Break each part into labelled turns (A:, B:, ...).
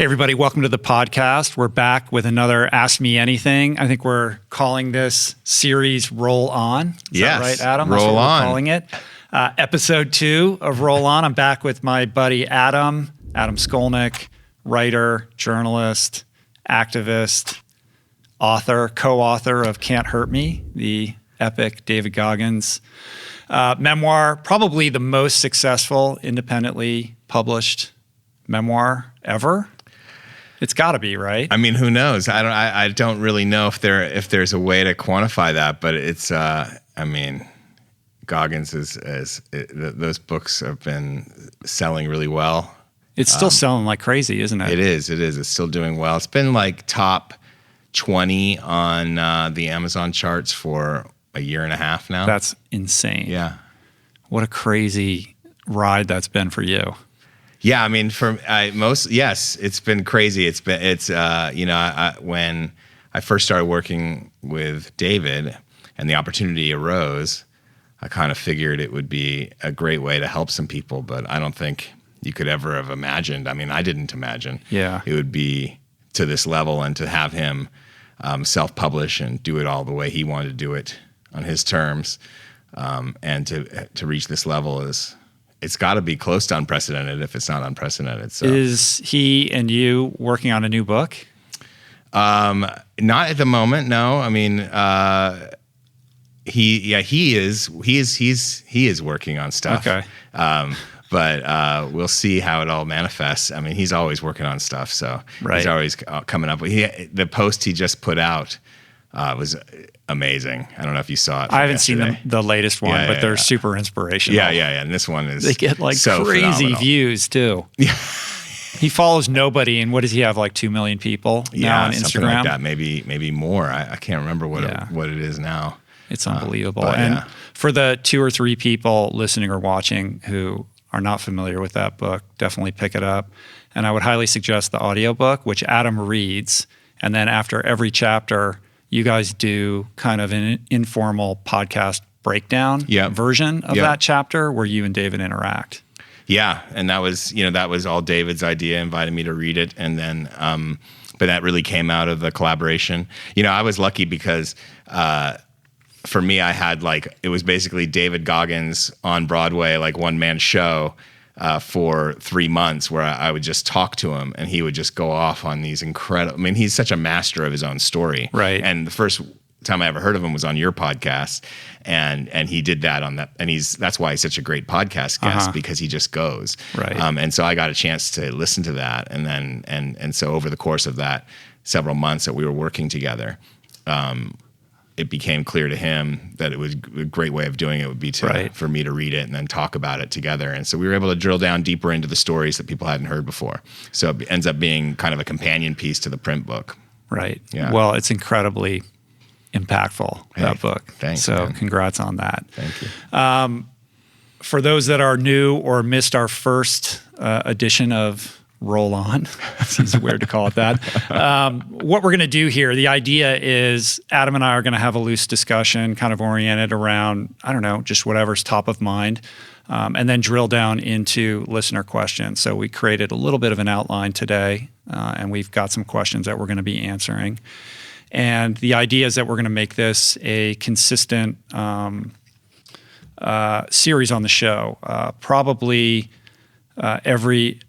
A: Hey, everybody, welcome to the podcast. We're back with another Ask Me Anything. I think we're calling this series Roll On. Is that right, Adam?
B: Roll
A: That's what
B: On.
A: we're calling it. Episode 2 of Roll On. I'm back with my buddy Adam Skolnick, writer, journalist, activist, author, co-author of Can't Hurt Me, the epic David Goggins memoir, probably the most successful independently published memoir ever. It's got to be, right?
B: I mean, who knows? I don't really know if there's a way to quantify that, but it's I mean, Goggins those books have been selling really well.
A: It's still selling like crazy, isn't it?
B: It is. It's still doing well. It's been like top 20 on the Amazon charts for a year and a half now.
A: That's insane.
B: Yeah.
A: What a crazy ride that's been for you.
B: Yeah, I mean, yes, it's been crazy. When I first started working with David and the opportunity arose, I kind of figured it would be a great way to help some people, but I don't think you could ever have imagined. I mean, I didn't imagine it would be to this level, and to have him self-publish and do it all the way he wanted to do it on his terms, and to reach this level it's got to be close to unprecedented, if it's not unprecedented. So.
A: Is he and you working on a new book?
B: Not at the moment, no. I mean, he is working on stuff.
A: Okay.
B: But we'll see how it all manifests. I mean, he's always working on stuff, so he's always coming up with. The post he just put out was amazing. I don't know if you saw it.
A: I haven't seen the latest one, but they're super inspirational.
B: Yeah. And this one is
A: they get like
B: so
A: crazy
B: phenomenal.
A: views too. Yeah. He follows nobody, and what does he have? Like 2 million people now on Instagram.
B: Something like that. Maybe more. I can't remember what it is now.
A: It's unbelievable. And for the 2 or 3 people listening or watching who are not familiar with that book, definitely pick it up. And I would highly suggest the audiobook, which Adam reads, and then after every chapter, you guys do kind of an informal podcast breakdown version of that chapter where you and David interact.
B: Yeah, and that was all David's idea, invited me to read it, and then but that really came out of the collaboration. I was lucky because for me, I had it was basically David Goggins on Broadway, like one-man show for 3 months, where I would just talk to him and he would just go off on these incredible. I mean, he's such a master of his own story,
A: right? And
B: the first time I ever heard of him was on your podcast, and he did that on that, and that's why he's such a great podcast guest, because he just goes,
A: right.
B: And so I got a chance to listen to that, and then and so over the course of that several months that we were working together, it became clear to him that it was a great way of doing it would be for me to read it and then talk about it together. And so we were able to drill down deeper into the stories that people hadn't heard before. So it ends up being kind of a companion piece to the print book.
A: Right.
B: Yeah.
A: Well, it's incredibly impactful, that book.
B: Thanks.
A: So
B: man.
A: Congrats on that.
B: Thank you.
A: For those that are new or missed our first edition of Roll On, seems weird to call it that. What we're going to do here, the idea is Adam and I are going to have a loose discussion kind of oriented around, I don't know, just whatever's top of mind, and then drill down into listener questions. So we created a little bit of an outline today, and we've got some questions that we're going to be answering. And the idea is that we're going to make this a consistent series on the show, probably every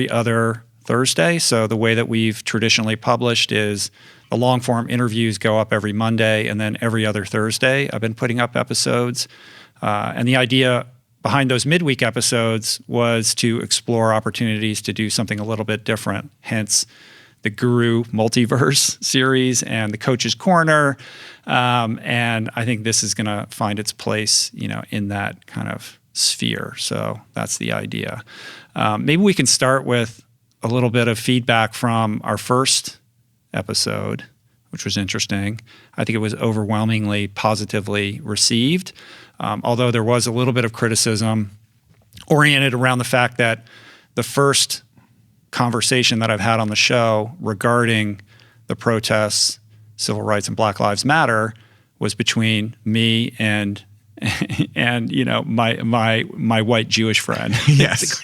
A: other Thursday. So the way that we've traditionally published is the long form interviews go up every Monday, and then every other Thursday I've been putting up episodes. And the idea behind those midweek episodes was to explore opportunities to do something a little bit different, hence the Guru Multiverse series and the Coach's Corner. And I think this is going to find its place, in that kind of sphere. So that's the idea. Maybe we can start with a little bit of feedback from our first episode, which was interesting. I think it was overwhelmingly positively received, although there was a little bit of criticism oriented around the fact that the first conversation that I've had on the show regarding the protests, civil rights, and Black Lives Matter was between me and my white Jewish friend.
B: Yes.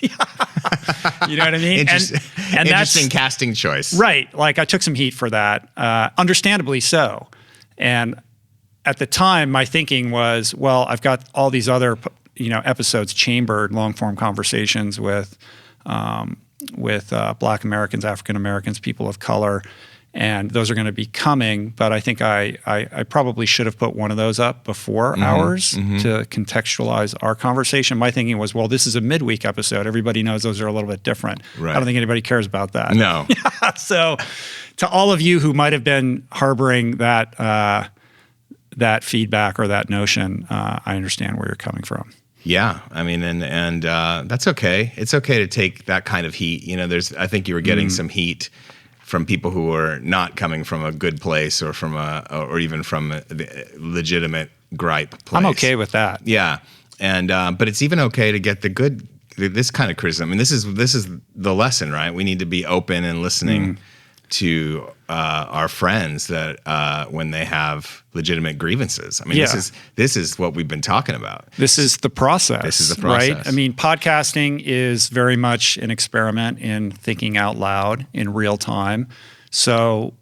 A: You know what I mean?
B: And interesting casting choice.
A: Right. Like I took some heat for that, understandably so. And at the time, my thinking was, well, I've got all these other, episodes chambered, long form conversations with Black Americans, African Americans, people of color, and those are going to be coming. But I think I probably should have put one of those up before ours to contextualize our conversation. My thinking was, well, this is a midweek episode. Everybody knows those are a little bit different.
B: Right.
A: I don't think anybody cares about that.
B: No.
A: So to all of you who might have been harboring that feedback or that notion, I understand where you're coming from.
B: Yeah, I mean, and that's okay. It's okay to take that kind of heat. I think you were getting some heat from people who are not coming from a good place or or even from a legitimate gripe place.
A: I'm okay with that.
B: Yeah, and but it's even okay to get this kind of criticism. I mean, this is the lesson, right? We need to be open and listening to our friends that when they have legitimate grievances. I mean, this is what we've been talking about.
A: This is the process. Right? I mean, podcasting is very much an experiment in thinking out loud in real time. So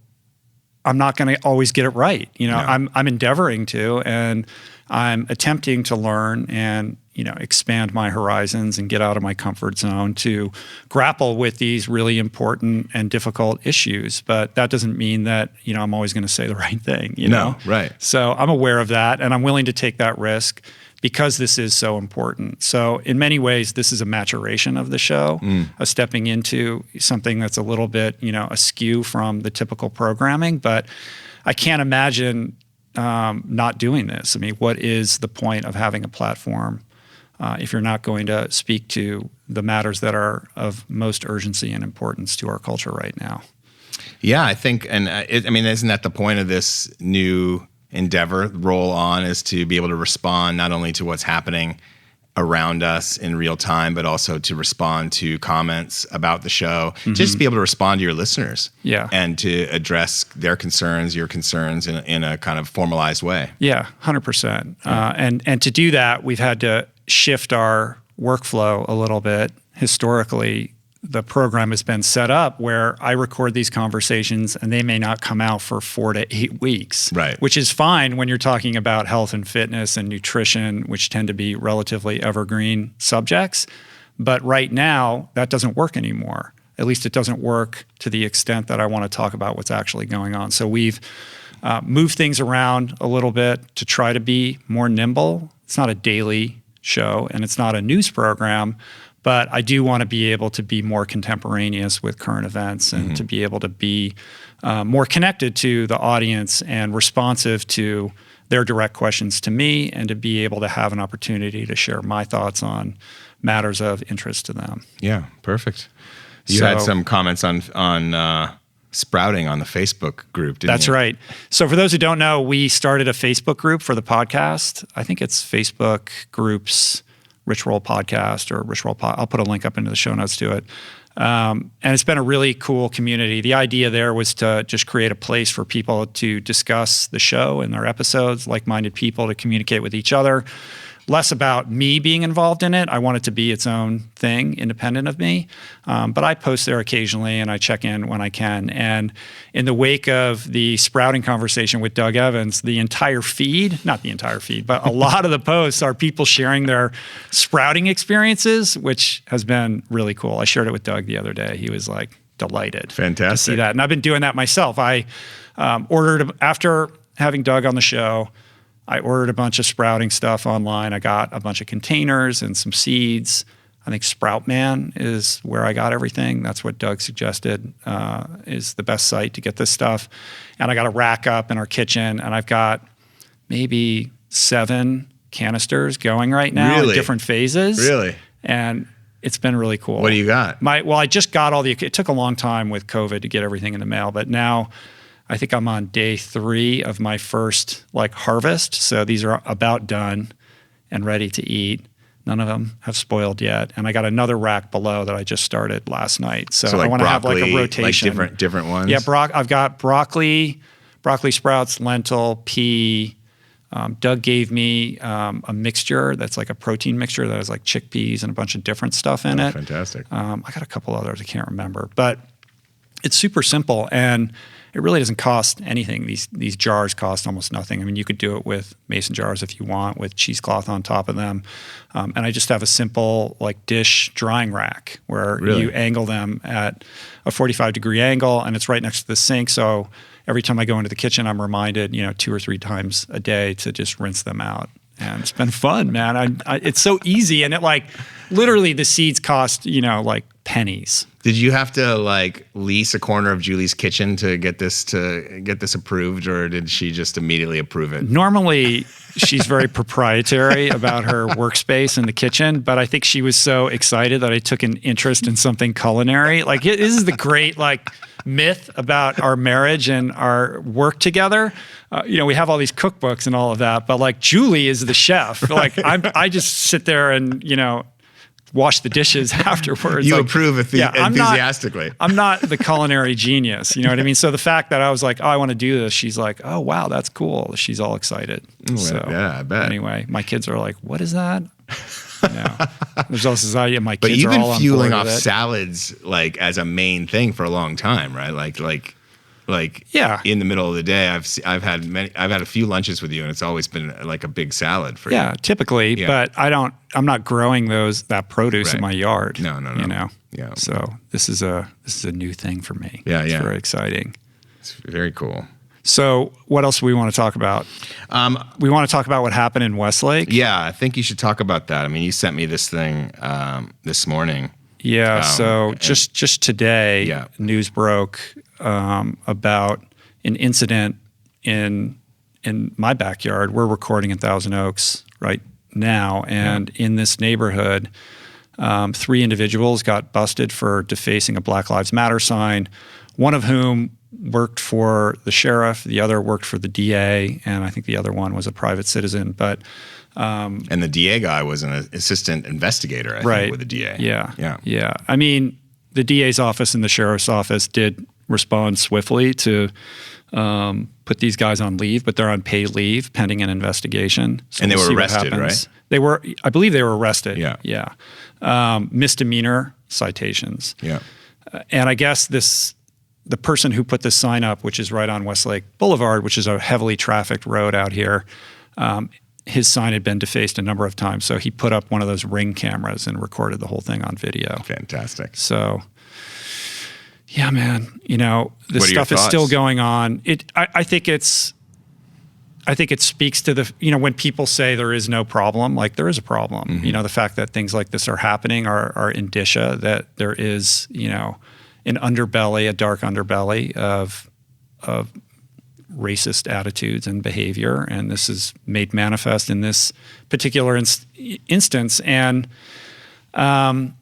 A: I'm not going to always get it right. No. I'm endeavoring to, and I'm attempting to learn and expand my horizons and get out of my comfort zone to grapple with these really important and difficult issues. But that doesn't mean that, I'm always going to say the right thing,
B: No, right.
A: So I'm aware of that, and I'm willing to take that risk because this is so important. So in many ways, this is a maturation of the show, a stepping into something that's a little bit, askew from the typical programming. But I can't imagine not doing this. I mean, what is the point of having a platform if you're not going to speak to the matters that are of most urgency and importance to our culture right now?
B: Yeah, I think, and isn't that the point of this new endeavor, roll on, is to be able to respond not only to what's happening around us in real time, but also to respond to comments about the show, just to be able to respond to your listeners, and to address their concerns, your concerns in a kind of formalized way.
A: Yeah, 100%. And to do that, we've had to shift our workflow a little bit. Historically, the program has been set up where I record these conversations and they may not come out for 4 to 8 weeks,
B: right?
A: Which is fine when you're talking about health and fitness and nutrition, which tend to be relatively evergreen subjects. But right now, that doesn't work anymore. At least it doesn't work to the extent that I want to talk about what's actually going on. So we've moved things around a little bit to try to be more nimble. It's not a daily show and it's not a news program, but I do want to be able to be more contemporaneous with current events and to be able to be more connected to the audience and responsive to their direct questions to me, and to be able to have an opportunity to share my thoughts on matters of interest to them.
B: Yeah, perfect. You had some comments on sprouting on the Facebook group, didn't you?
A: That's right. So for those who don't know, we started a Facebook group for the podcast. I think it's Facebook Groups Rich Roll Podcast or Rich Roll Pod. I'll put a link up into the show notes to it. And it's been a really cool community. The idea there was to just create a place for people to discuss the show and their episodes, like-minded people to communicate with each other. Less about me being involved in it. I want it to be its own thing, independent of me. But I post there occasionally and I check in when I can. And in the wake of the sprouting conversation with Doug Evans, the entire feed, not the entire feed, but a lot of the posts are people sharing their sprouting experiences, which has been really cool. I shared it with Doug the other day. He was like delighted to see that. And I've been doing that myself. I ordered, after having Doug on the show, I ordered a bunch of sprouting stuff online. I got a bunch of containers and some seeds. I think Sprout Man is where I got everything. That's what Doug suggested is the best site to get this stuff. And I got a rack up in our kitchen, and I've got maybe 7 canisters going right now in different phases.
B: Really?
A: And it's been really cool.
B: What do you got?
A: I just got all it took a long time with COVID to get everything in the mail, but now I think I'm on day 3 of my first harvest. So these are about done and ready to eat. None of them have spoiled yet. And I got another rack below that I just started last night. So I want to have a rotation.
B: Like different ones?
A: Yeah, I've got broccoli sprouts, lentil, pea, Doug gave me a mixture that's like a protein mixture that has like chickpeas and a bunch of different stuff in it.
B: Fantastic.
A: I got a couple others I can't remember, but it's super simple and it really doesn't cost anything. These jars cost almost nothing. I mean, you could do it with mason jars if you want, with cheesecloth on top of them. And I just have a simple like dish drying rack where you angle them at a 45-degree angle, and it's right next to the sink. So every time I go into the kitchen, I'm reminded, 2 or 3 times a day to just rinse them out. And it's been fun, man. It's so easy, and it like literally the seeds cost like pennies.
B: Did you have to like lease a corner of Julie's kitchen to get this approved, or did she just immediately approve it?
A: Normally, she's very proprietary about her workspace in the kitchen, but I think she was so excited that I took an interest in something culinary. Like this is the great like myth about our marriage and our work together. We have all these cookbooks and all of that, but like Julie is the chef. Like I just sit there and wash the dishes afterwards.
B: You approve enthusiastically.
A: I'm not the culinary genius. You know what I mean? So the fact that I was like, oh, I want to do this, she's like, oh, wow, that's cool. She's all excited. So
B: yeah, I bet.
A: Anyway, my kids are like, what is that? There's also my kids
B: but you've
A: are all
B: been
A: on
B: fueling
A: board
B: off
A: with it.
B: salads like as a main thing for a long time, right? Like
A: yeah.
B: In the middle of the day, I've had a few lunches with you, and it's always been like a big salad for you.
A: Yeah, typically, but I'm not growing that produce in my yard.
B: No. Yeah.
A: So this is a new thing for me.
B: Yeah,
A: it's very exciting.
B: It's very cool.
A: So what else do we want to talk about? We want to talk about what happened in Westlake.
B: Yeah, I think you should talk about that. I mean, you sent me this thing this morning.
A: Yeah. So just today, news broke about an incident in my backyard. We're recording in Thousand Oaks right now, and in this neighborhood, 3 individuals got busted for defacing a Black Lives Matter sign. One of whom worked for the sheriff, the other worked for the DA, and I think the other one was a private citizen. But
B: and the DA guy was an assistant investigator, I think, with the DA.
A: Yeah. I mean, the DA's office and the sheriff's office did respond swiftly to put these guys on leave, but they're on paid leave pending an investigation. So
B: and they were arrested, right?
A: I believe they were arrested.
B: Yeah.
A: Misdemeanor citations.
B: Yeah.
A: And I guess the person who put this sign up, which is right on Westlake Boulevard, which is a heavily trafficked road out here, his sign had been defaced a number of times. So he put up one of those Ring cameras and recorded the whole thing on video.
B: Fantastic.
A: So, yeah, man, this stuff is
B: thoughts?
A: still going on. I think it speaks to the, when people say there is no problem, like there is a problem.
B: Mm-hmm.
A: The fact that things like this are happening are indicia that there is, an underbelly, a dark underbelly of racist attitudes and behavior, and this is made manifest in this particular instance. And what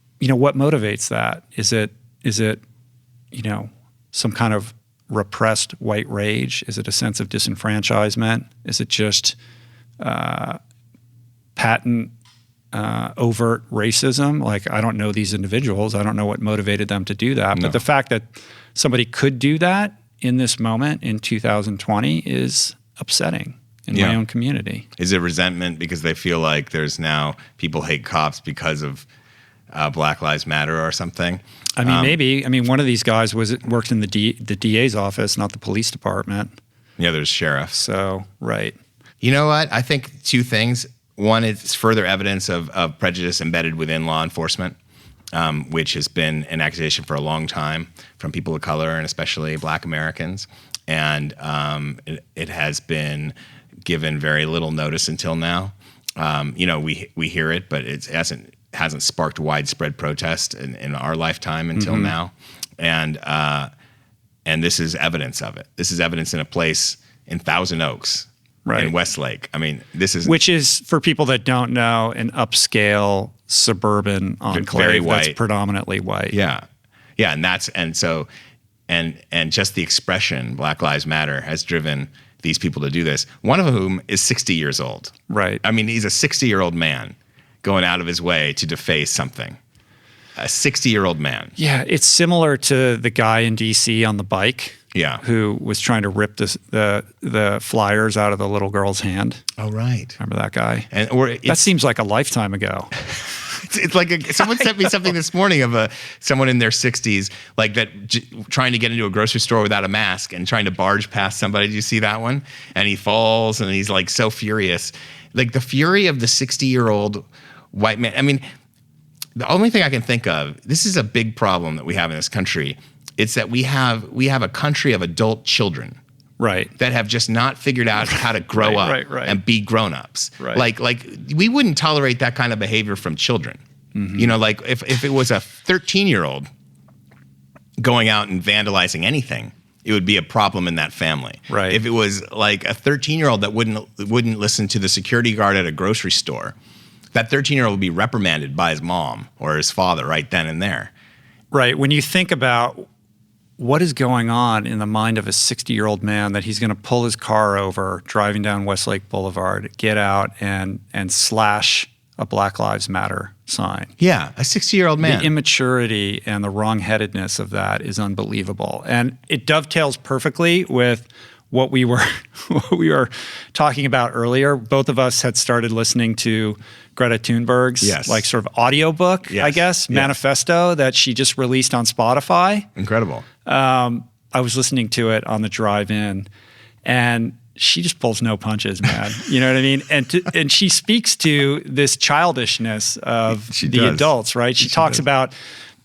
A: motivates that? Is it some kind of repressed white rage? Is it a sense of disenfranchisement? Is it just patent overt racism? Like, I don't know these individuals. I don't know what motivated them to do that.
B: No.
A: But the fact that somebody could do that in this moment in 2020 is upsetting in my own community.
B: Is it resentment because they feel like there's now people hate cops because of Black Lives Matter or something?
A: I mean, maybe. I mean, one of these guys worked in the DA's office, not the police department.
B: Yeah, there's sheriff.
A: So, right.
B: You know what? I think 2 things. One, it's further evidence of prejudice embedded within law enforcement, which has been an accusation for a long time from people of color and especially Black Americans. And it has been given very little notice until now. We hear it, but it hasn't sparked widespread protest in our lifetime until now. And this is evidence of it. This is evidence in a place in Thousand Oaks. Right. In Westlake. I mean, which is,
A: for people that don't know, an upscale suburban enclave that's predominantly white.
B: Yeah. And just the expression Black Lives Matter has driven these people to do this. One of whom is 60 years old.
A: Right.
B: I mean, he's a 60-year-old man going out of his way to deface something. A 60-year-old man.
A: Yeah, it's similar to the guy in D.C. on the bike
B: Yeah.
A: who was trying to rip the flyers out of the little girl's hand.
B: Oh, right.
A: Remember that guy?
B: And
A: that seems like a lifetime ago.
B: It's like someone sent me something this morning of someone in their 60s, like that, trying to get into a grocery store without a mask and trying to barge past somebody. Did you see that one? And he falls and he's like so furious. Like the fury of the 60-year-old white man. I mean, the only thing I can think of, this is a big problem that we have in this country. It's that we have a country of adult children.
A: Right.
B: That have just not figured out how to grow up and be grown-ups.
A: Right.
B: Like we wouldn't tolerate that kind of behavior from children. Mm-hmm. You know, like if it was a 13-year-old going out and vandalizing anything, it would be a problem in that family.
A: Right.
B: If it was like a 13-year-old that wouldn't listen to the security guard at a grocery store, that 13-year-old would be reprimanded by his mom or his father right then and there.
A: Right. When you think about what is going on in the mind of a 60-year-old man that he's going to pull his car over driving down Westlake Boulevard, get out and slash a Black Lives Matter sign.
B: Yeah, a 60-year-old man.
A: The immaturity and the wrongheadedness of that is unbelievable. And it dovetails perfectly with what we were talking about earlier. Both of us had started listening to Greta Thunberg's like sort of audiobook, I guess, manifesto that she just released on Spotify.
B: Incredible.
A: I was listening to it on the drive in, and she just pulls no punches, man. You know what I mean? And she speaks to this childishness of adults, right? She talks about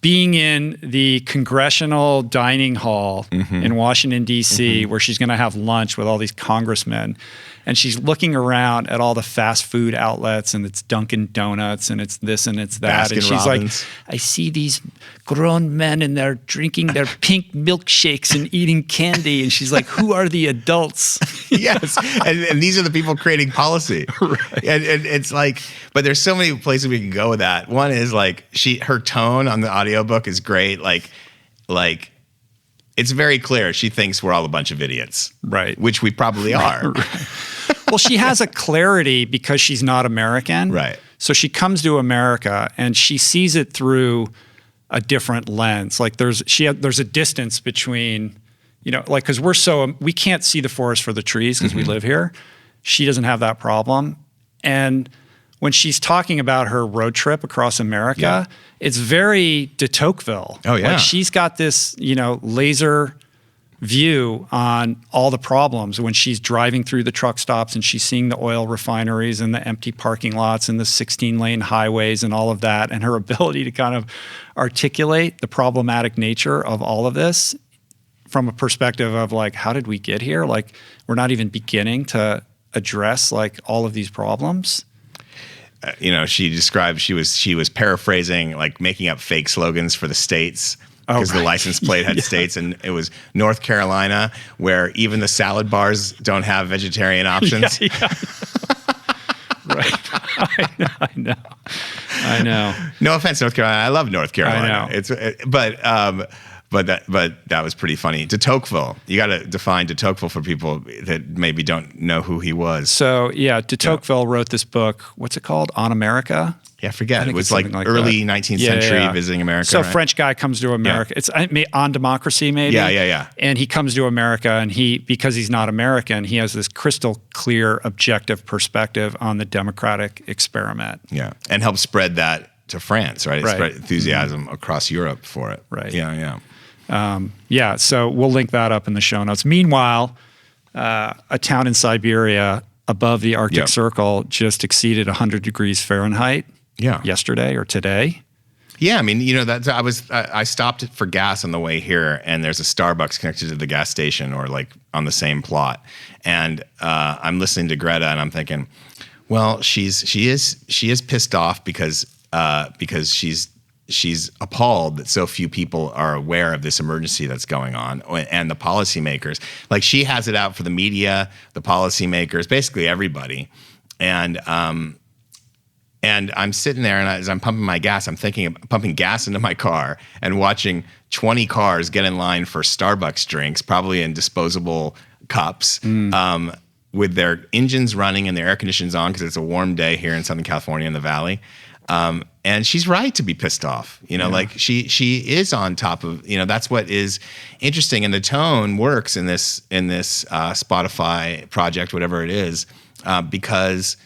A: being in the congressional dining hall in Washington, D.C., where she's going to have lunch with all these congressmen. And she's looking around at all the fast food outlets, and it's Dunkin' Donuts, and it's this and it's that.
B: Baskin
A: and she's
B: Robbins.
A: like, I see these grown men, and they're drinking their pink milkshakes and eating candy. And she's like, who are the adults?
B: Yes. And these are the people creating policy. Right. And it's like, but there's so many places we can go with that. One is like her tone on the audiobook is great. Like it's very clear she thinks we're all a bunch of idiots.
A: Right.
B: Which we probably are.
A: Right. Well, she has a clarity because she's not American.
B: Right. So
A: she comes to America and she sees it through a different lens. Like there's a distance between, like, because we can't see the forest for the trees because we live here. She doesn't have that problem. And when she's talking about her road trip across America, it's very de Tocqueville.
B: Oh, yeah.
A: Like she's got this, laser view on all the problems when she's driving through the truck stops and she's seeing the oil refineries and the empty parking lots and the 16-lane highways and all of that, and her ability to kind of articulate the problematic nature of all of this from a perspective of like, how did we get here? Like, we're not even beginning to address like all of these problems.
B: She described she was paraphrasing, like making up fake slogans for the states. Because the license plate had states, and it was North Carolina, where even the salad bars don't have vegetarian options. Right. I know. No offense, North Carolina. I love North Carolina. I know. But that was pretty funny. De Tocqueville. You got to define de Tocqueville for people that maybe don't know who he was.
A: So de Tocqueville wrote this book. What's it called? On America.
B: Yeah, I forget. It was like early 19th century visiting America.
A: So a French guy comes to America. It's On Democracy, maybe.
B: Yeah.
A: And he comes to America, and because he's not American, he has this crystal clear, objective perspective on the democratic experiment.
B: Yeah, and helps spread that to France, right? It spread enthusiasm across Europe for it.
A: Right.
B: Yeah.
A: So we'll link that up in the show notes. Meanwhile, a town in Siberia above the Arctic Circle just exceeded 100 degrees Fahrenheit. Yesterday or today.
B: Yeah, I mean, I stopped for gas on the way here, and there's a Starbucks connected to the gas station, or like on the same plot. And I'm listening to Greta, and I'm thinking, well, she is pissed off because she's appalled that so few people are aware of this emergency that's going on, and the policymakers. Like, she has it out for the media, the policymakers, basically everybody, and I'm sitting there, and as I'm pumping my gas, I'm thinking of pumping gas into my car and watching 20 cars get in line for Starbucks drinks, probably in disposable cups, with their engines running and their air conditioners on because it's a warm day here in Southern California in the Valley. And she's right to be pissed off. Like she is on top of, that's what is interesting. And the tone works in this Spotify project, whatever it is, because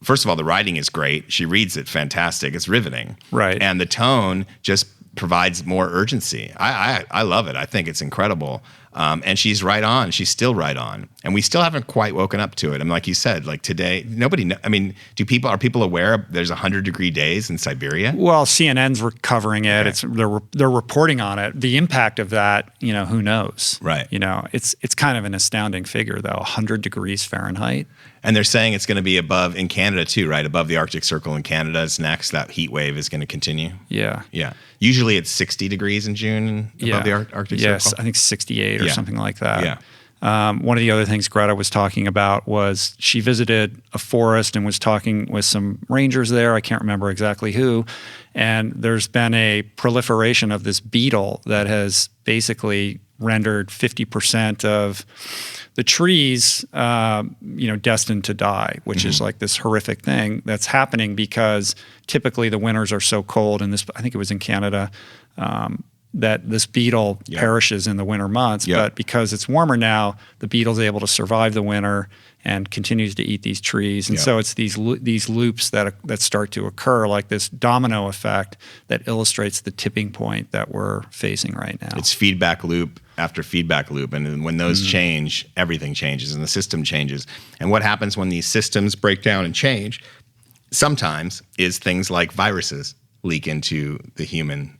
B: first of all, the writing is great. She reads it fantastic. It's riveting.
A: Right.
B: And the tone just provides more urgency. I love it. I think it's incredible. And she's right on. She's still right on. And we still haven't quite woken up to it. I mean, like you said, like today, are people aware there's 100-degree days in Siberia?
A: Well, CNN's covering it.
B: Okay.
A: They're reporting on it. The impact of that, who knows?
B: Right.
A: It's kind of an astounding figure, though. 100 degrees Fahrenheit.
B: And they're saying it's going to be above in Canada too, right? Above the Arctic Circle in Canada is next. That heat wave is going to continue.
A: Yeah.
B: Yeah. Usually it's 60 degrees in June above the Arctic Circle.
A: Yes, I think 68 or something like that.
B: Yeah.
A: One of the other things Greta was talking about was she visited a forest and was talking with some rangers there. I can't remember exactly who. And there's been a proliferation of this beetle that has basically rendered 50% of the trees, destined to die, which is like this horrific thing that's happening because typically the winters are so cold. And I think it was in Canada, that this beetle perishes in the winter months.
B: Yep.
A: But because it's warmer now, the beetle's able to survive the winter and continues to eat these trees. And so it's these loops that start to occur, like this domino effect that illustrates the tipping point that we're facing right now.
B: It's feedback loop after feedback loop. And when those change, everything changes and the system changes. And what happens when these systems break down and change sometimes is things like viruses leak into the human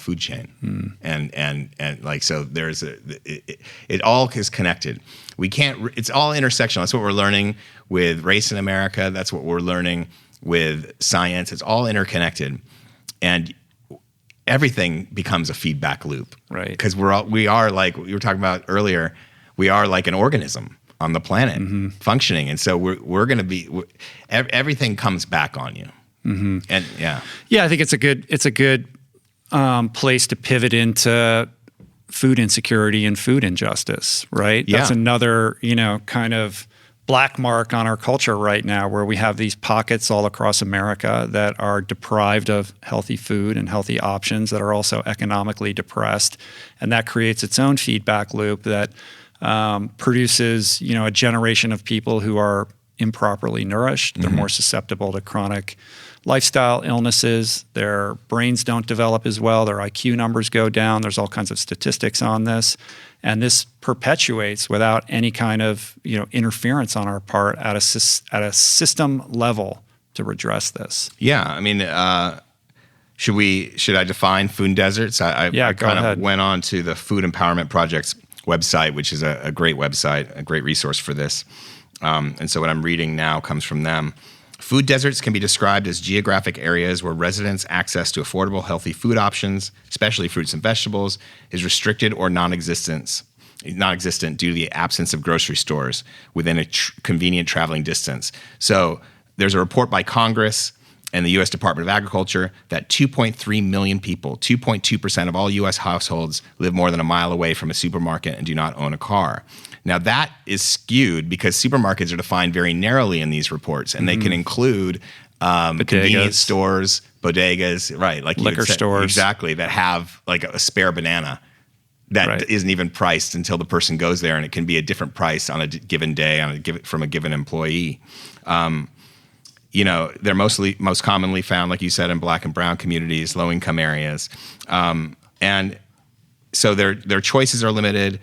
B: food chain. And like, so there's it all is connected. It's all intersectional. That's what we're learning with race in America. That's what we're learning with science. It's all interconnected. And everything becomes a feedback loop.
A: Right.
B: Because we are like we were talking about earlier, we are like an organism on the planet functioning. And so we're going to be, everything comes back on you. And
A: I think it's a good place to pivot into food insecurity and food injustice, right?
B: Yeah.
A: That's another, kind of black mark on our culture right now, where we have these pockets all across America that are deprived of healthy food and healthy options, that are also economically depressed. And that creates its own feedback loop that produces, a generation of people who are improperly nourished. They're more susceptible to chronic lifestyle illnesses. Their brains don't develop as well. Their IQ numbers go down. There's all kinds of statistics on this. And this perpetuates without any kind of interference on our part at a system level to redress this.
B: Yeah, I mean, should I define food deserts? I kind of went on to the Food Empowerment Project's website, which is a great website, a great resource for this. And so what I'm reading now comes from them. Food deserts can be described as geographic areas where residents' access to affordable, healthy food options, especially fruits and vegetables, is restricted or non-existent due to the absence of grocery stores within a convenient traveling distance. So there's a report by Congress and the U.S. Department of Agriculture that 2.3 million people, 2.2% of all U.S. households, live more than a mile away from a supermarket and do not own a car. Now, that is skewed because supermarkets are defined very narrowly in these reports, and they can include convenience stores, bodegas, right? Like
A: liquor stores.
B: Exactly, that have like a spare banana that isn't even priced until the person goes there, and it can be a different price on a given day from a given employee. They're most commonly found, like you said, in Black and brown communities, low-income areas. And so their choices are limited.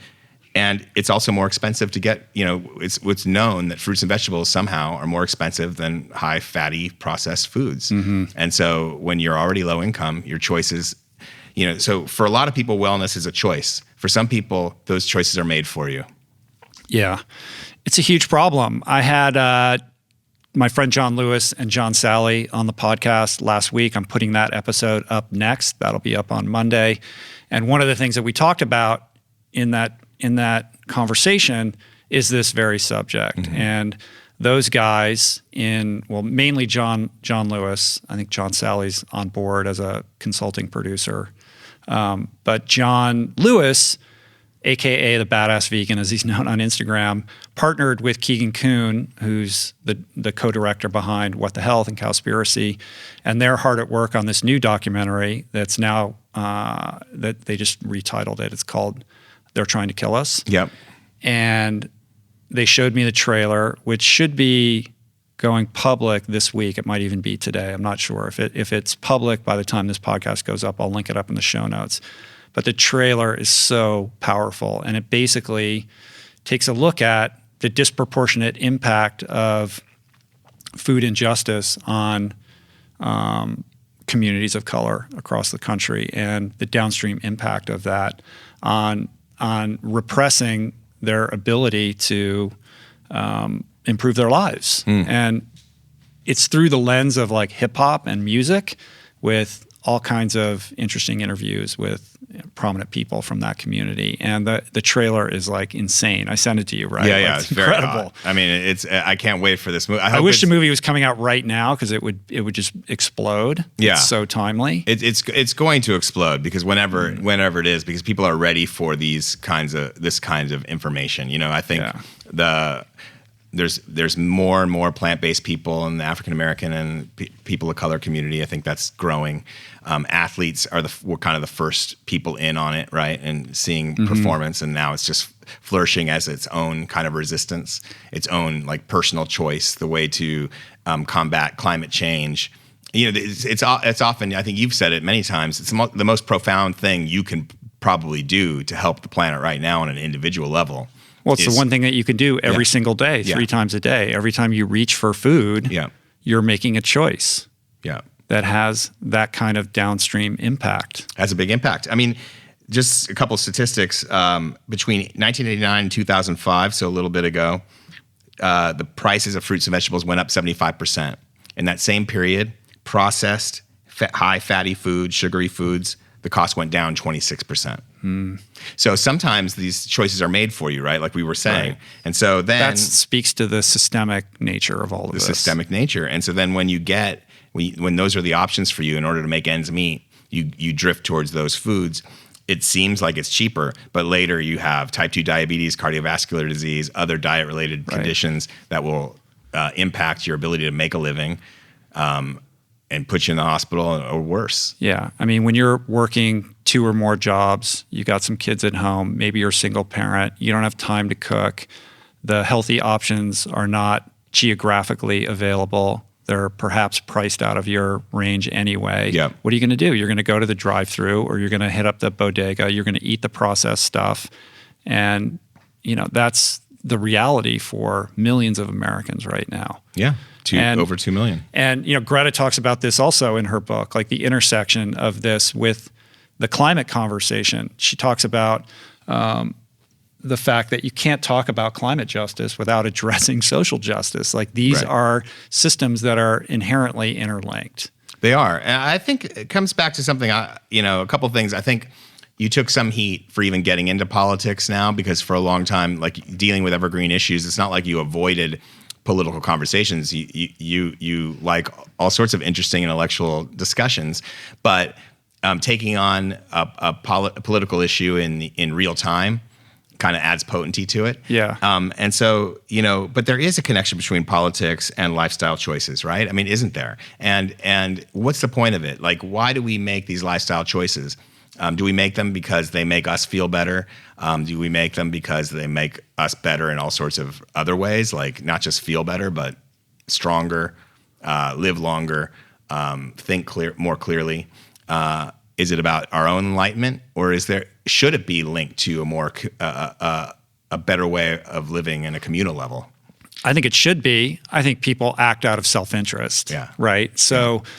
B: And it's also more expensive to get, it's known that fruits and vegetables somehow are more expensive than high fatty processed foods. And so when you're already low income, your choices, so for a lot of people, wellness is a choice. For some people, those choices are made for you.
A: Yeah, it's a huge problem. I had my friend John Lewis and John Sally on the podcast last week. I'm putting that episode up next. That'll be up on Monday. And one of the things that we talked about in that conversation is this very subject. And those guys mainly John Lewis, I think John Sally's on board as a consulting producer. But John Lewis AKA the Badass Vegan, as he's known on Instagram, partnered with Keegan Kuhn, who's the co-director behind What the Health and Cowspiracy, and they're hard at work on this new documentary that's now that they just retitled it. It's called They're Trying to Kill Us.
B: Yep.
A: And they showed me the trailer, which should be going public this week. It might even be today. I'm not sure. If it's public by the time this podcast goes up, I'll link it up in the show notes. But the trailer is so powerful, and it basically takes a look at the disproportionate impact of food injustice on communities of color across the country, and the downstream impact of that on repressing their ability to improve their lives. And it's through the lens of like hip hop and music, with all kinds of interesting interviews with prominent people from that community. And the trailer is like insane. I sent it to you, right?
B: Yeah,
A: it's
B: Very
A: incredible.
B: I mean, I can't wait for this movie.
A: I wish the movie was coming out right now, because it would just explode.
B: Yeah.
A: It's so timely.
B: It's going to explode, because whenever it is, because people are ready for this kinds of information. You know, I think there's more and more plant-based people in the African American and people of color community. I think that's growing. Athletes were kind of the first people in on it, right? And seeing performance, and now it's just flourishing as its own kind of resistance, its own like personal choice, the way to combat climate change. You know, it's often, I think you've said it many times, it's the most profound thing you can probably do to help the planet right now on an individual level.
A: Well, it's the one thing that you can do every single day, 3 times a day. Every time you reach for food, you're making a choice that has that kind of downstream impact.
B: Has a big impact. I mean, just a couple of statistics. Between 1989 and 2005, so a little bit ago, the prices of fruits and vegetables went up 75%. In that same period, processed, high fatty foods, sugary foods, the cost went down 26%. So sometimes these choices are made for you, right? Like we were saying. Right. And so then
A: that speaks to the systemic nature of all of this.
B: The systemic nature. And so then when those are the options for you in order to make ends meet, you drift towards those foods. It seems like it's cheaper, but later you have type 2 diabetes, cardiovascular disease, other diet-related conditions that will impact your ability to make a living. And put you in the hospital or worse.
A: Yeah. I mean, when you're working 2 or more jobs, you got some kids at home, maybe you're a single parent, you don't have time to cook, the healthy options are not geographically available. They're perhaps priced out of your range anyway.
B: Yep.
A: What are you going to do? You're going to go to the drive-thru, or you're going to hit up the bodega, you're going to eat the processed stuff. And, you know, that's the reality for millions of Americans right now.
B: Yeah. Over 2 million.
A: And, you know, Greta talks about this also in her book, like the intersection of this with the climate conversation. She talks about the fact that you can't talk about climate justice without addressing social justice. Like these are systems that are inherently interlinked.
B: They are. And I think it comes back to something, a couple of things. I think you took some heat for even getting into politics now, because for a long time, like dealing with evergreen issues, it's not like you avoided political conversations. You like all sorts of interesting intellectual discussions, but taking on a political issue in real time kind of adds potency to it.
A: Yeah.
B: And so, but there is a connection between politics and lifestyle choices, right? I mean, isn't there? And what's the point of it? Like, why do we make these lifestyle choices? Do we make them because they make us feel better? Do we make them because they make us better in all sorts of other ways, like not just feel better, but stronger, live longer, think more clearly? Is it about our own enlightenment, or should it be linked to a better way of living in a communal level?
A: I think it should be. I think people act out of self-interest.
B: Yeah.
A: Right. So. Yeah.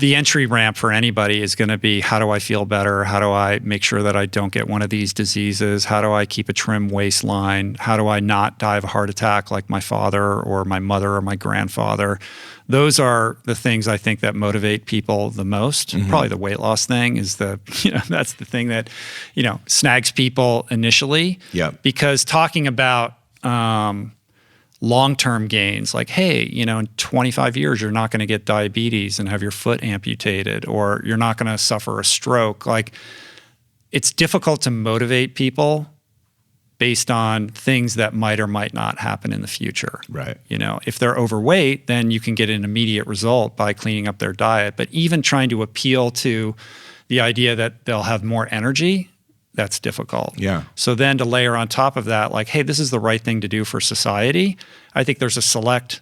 A: The entry ramp for anybody is going to be, how do I feel better? How do I make sure that I don't get one of these diseases? How do I keep a trim waistline? How do I not die of a heart attack like my father or my mother or my grandfather? Those are the things I think that motivate people the most. Mm-hmm. Probably the weight loss thing is that's the thing that, snags people initially.
B: Yeah.
A: Because talking about long-term gains, like, hey, in 25 years, you're not going to get diabetes and have your foot amputated, or you're not going to suffer a stroke. Like, it's difficult to motivate people based on things that might or might not happen in the future.
B: Right.
A: If they're overweight, then you can get an immediate result by cleaning up their diet. But even trying to appeal to the idea that they'll have more energy, that's difficult.
B: Yeah.
A: So then to layer on top of that, like, hey, this is the right thing to do for society, I think there's a select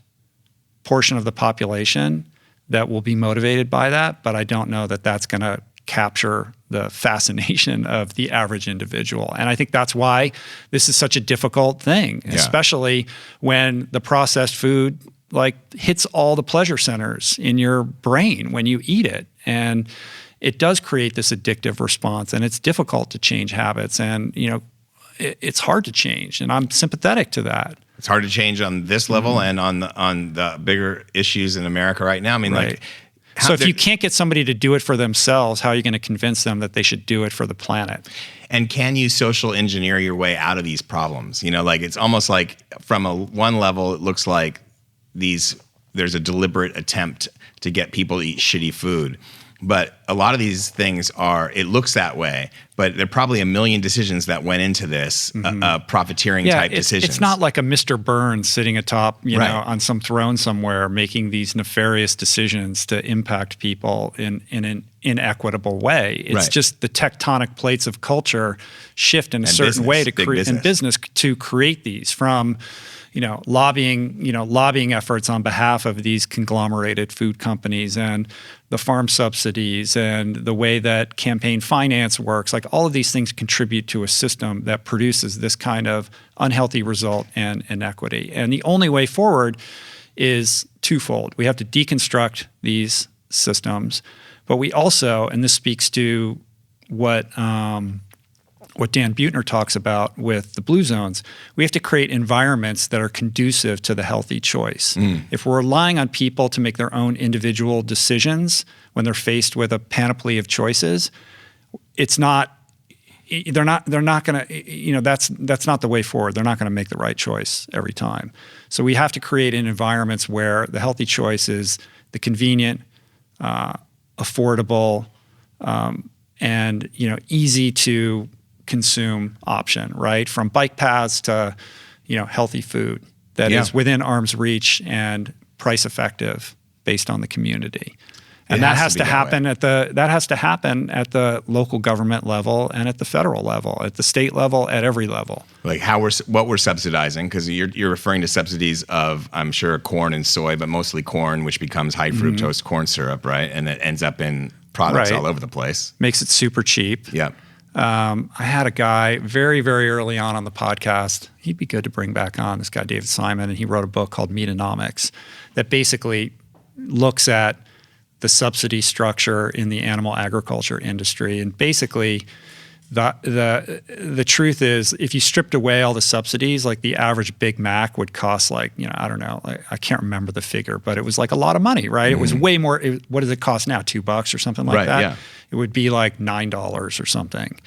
A: portion of the population that will be motivated by that, but I don't know that that's going to capture the fascination of the average individual. And I think that's why this is such a difficult thing, especially when the processed food like hits all the pleasure centers in your brain when you eat it. And it does create this addictive response, and it's difficult to change habits. And, it's hard to change, and I'm sympathetic to that.
B: It's hard to change on this level and on the bigger issues in America right now. I mean,
A: right.
B: like,
A: so if you can't get somebody to do it for themselves, how are you going to convince them that they should do it for the planet?
B: And can you social engineer your way out of these problems? Like it's almost like from one level, it looks like there's a deliberate attempt to get people to eat shitty food. But a lot of these things it looks that way, but there are probably a million decisions that went into this, profiteering type decisions.
A: It's not like a Mr. Burns sitting atop,
B: Right.
A: on some throne somewhere making these nefarious decisions to impact people in an inequitable way. It's
B: Right.
A: just the tectonic plates of culture shift in a certain
B: business,
A: way to
B: big
A: create
B: business.
A: in business to create these from lobbying efforts on behalf of these conglomerated food companies and the farm subsidies and the way that campaign finance works. Like all of these things contribute to a system that produces this kind of unhealthy result and inequity. And the only way forward is twofold. We have to deconstruct these systems, but we also, and this speaks to what Dan Buettner talks about with the blue zones, we have to create environments that are conducive to the healthy choice. If we're relying on people to make their own individual decisions when they're faced with a panoply of choices, they're not going to, that's not the way forward. They're not going to make the right choice every time. So we have to create environments where the healthy choice is the convenient, affordable, and easy to consume option, right? From bike paths to, healthy food that is within arm's reach and price effective based on the community. And that has to happen at the local government level and at the federal level, at the state level, at every level.
B: Like what we're subsidizing, because you're referring to subsidies of, I'm sure, corn and soy, but mostly corn, which becomes high fructose corn syrup, right? And it ends up in products all over the place.
A: Makes it super cheap.
B: Yeah.
A: I had a guy very, very early on the podcast. He'd be good to bring back on, this guy, David Simon, and he wrote a book called Metanomics that basically looks at the subsidy structure in the animal agriculture industry. And basically, the truth is, if you stripped away all the subsidies, like the average Big Mac would cost I don't know, I can't remember the figure, but it was like a lot of money, right? It was way more. What does it cost now? $2 or something like that? Yeah. It would be like $9 or something.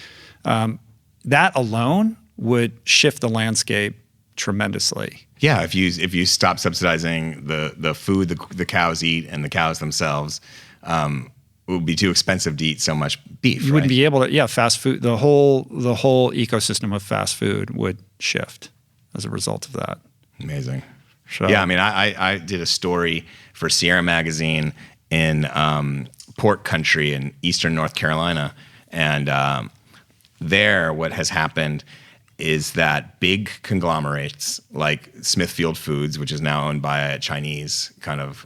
A: That alone would shift the landscape tremendously.
B: Yeah, if you stop subsidizing the food the cows eat and the cows themselves, it would be too expensive to eat so much beef.
A: You wouldn't be able to. Yeah, fast food. The whole ecosystem of fast food would shift as a result of that.
B: Amazing.
A: So,
B: yeah, I mean, I did a story for Sierra Magazine in pork country in eastern North Carolina, and there, what has happened is that big conglomerates like Smithfield Foods, which is now owned by a Chinese kind of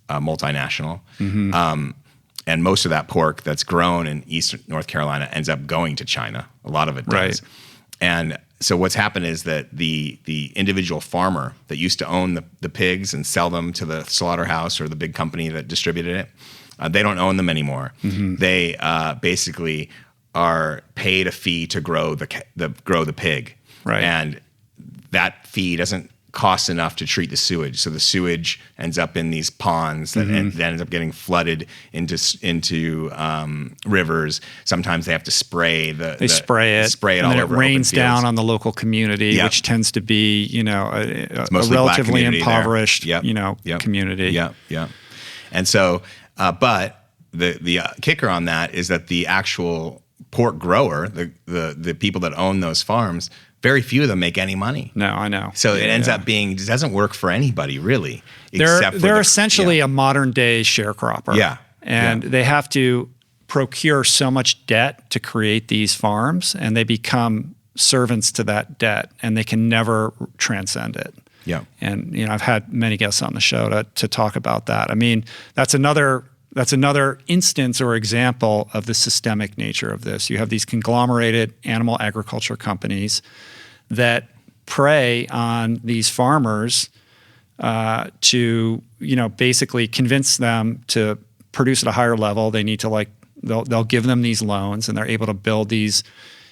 B: multinational, and most of that pork that's grown in eastern North Carolina ends up going to China. A lot of it does.
A: Right.
B: And so what's happened is that the individual farmer that used to own the pigs and sell them to the slaughterhouse or the big company that distributed it, they don't own them anymore. They basically are paid a fee to grow the pig,
A: right?
B: And that fee doesn't cost enough to treat the sewage, so the sewage ends up in these ponds that ends up getting flooded into rivers. Sometimes they have to spray spray it
A: and
B: all
A: then
B: over.
A: It rains down on the local community, which tends to be a relatively impoverished community.
B: Yeah. And so, but the kicker on that is that the actual pork grower, the people that own those farms, very few of them make any money.
A: No, I know.
B: So it ends up being, it doesn't work for anybody really. They're
A: essentially a modern day sharecropper.
B: Yeah.
A: And they have to procure so much debt to create these farms, and they become servants to that debt, and they can never transcend it.
B: Yeah.
A: And I've had many guests on the show to talk about that. I mean, that's another instance or example of the systemic nature of this. You have these conglomerated animal agriculture companies that prey on these farmers to basically convince them to produce at a higher level. They need to they'll give them these loans, and they're able to build these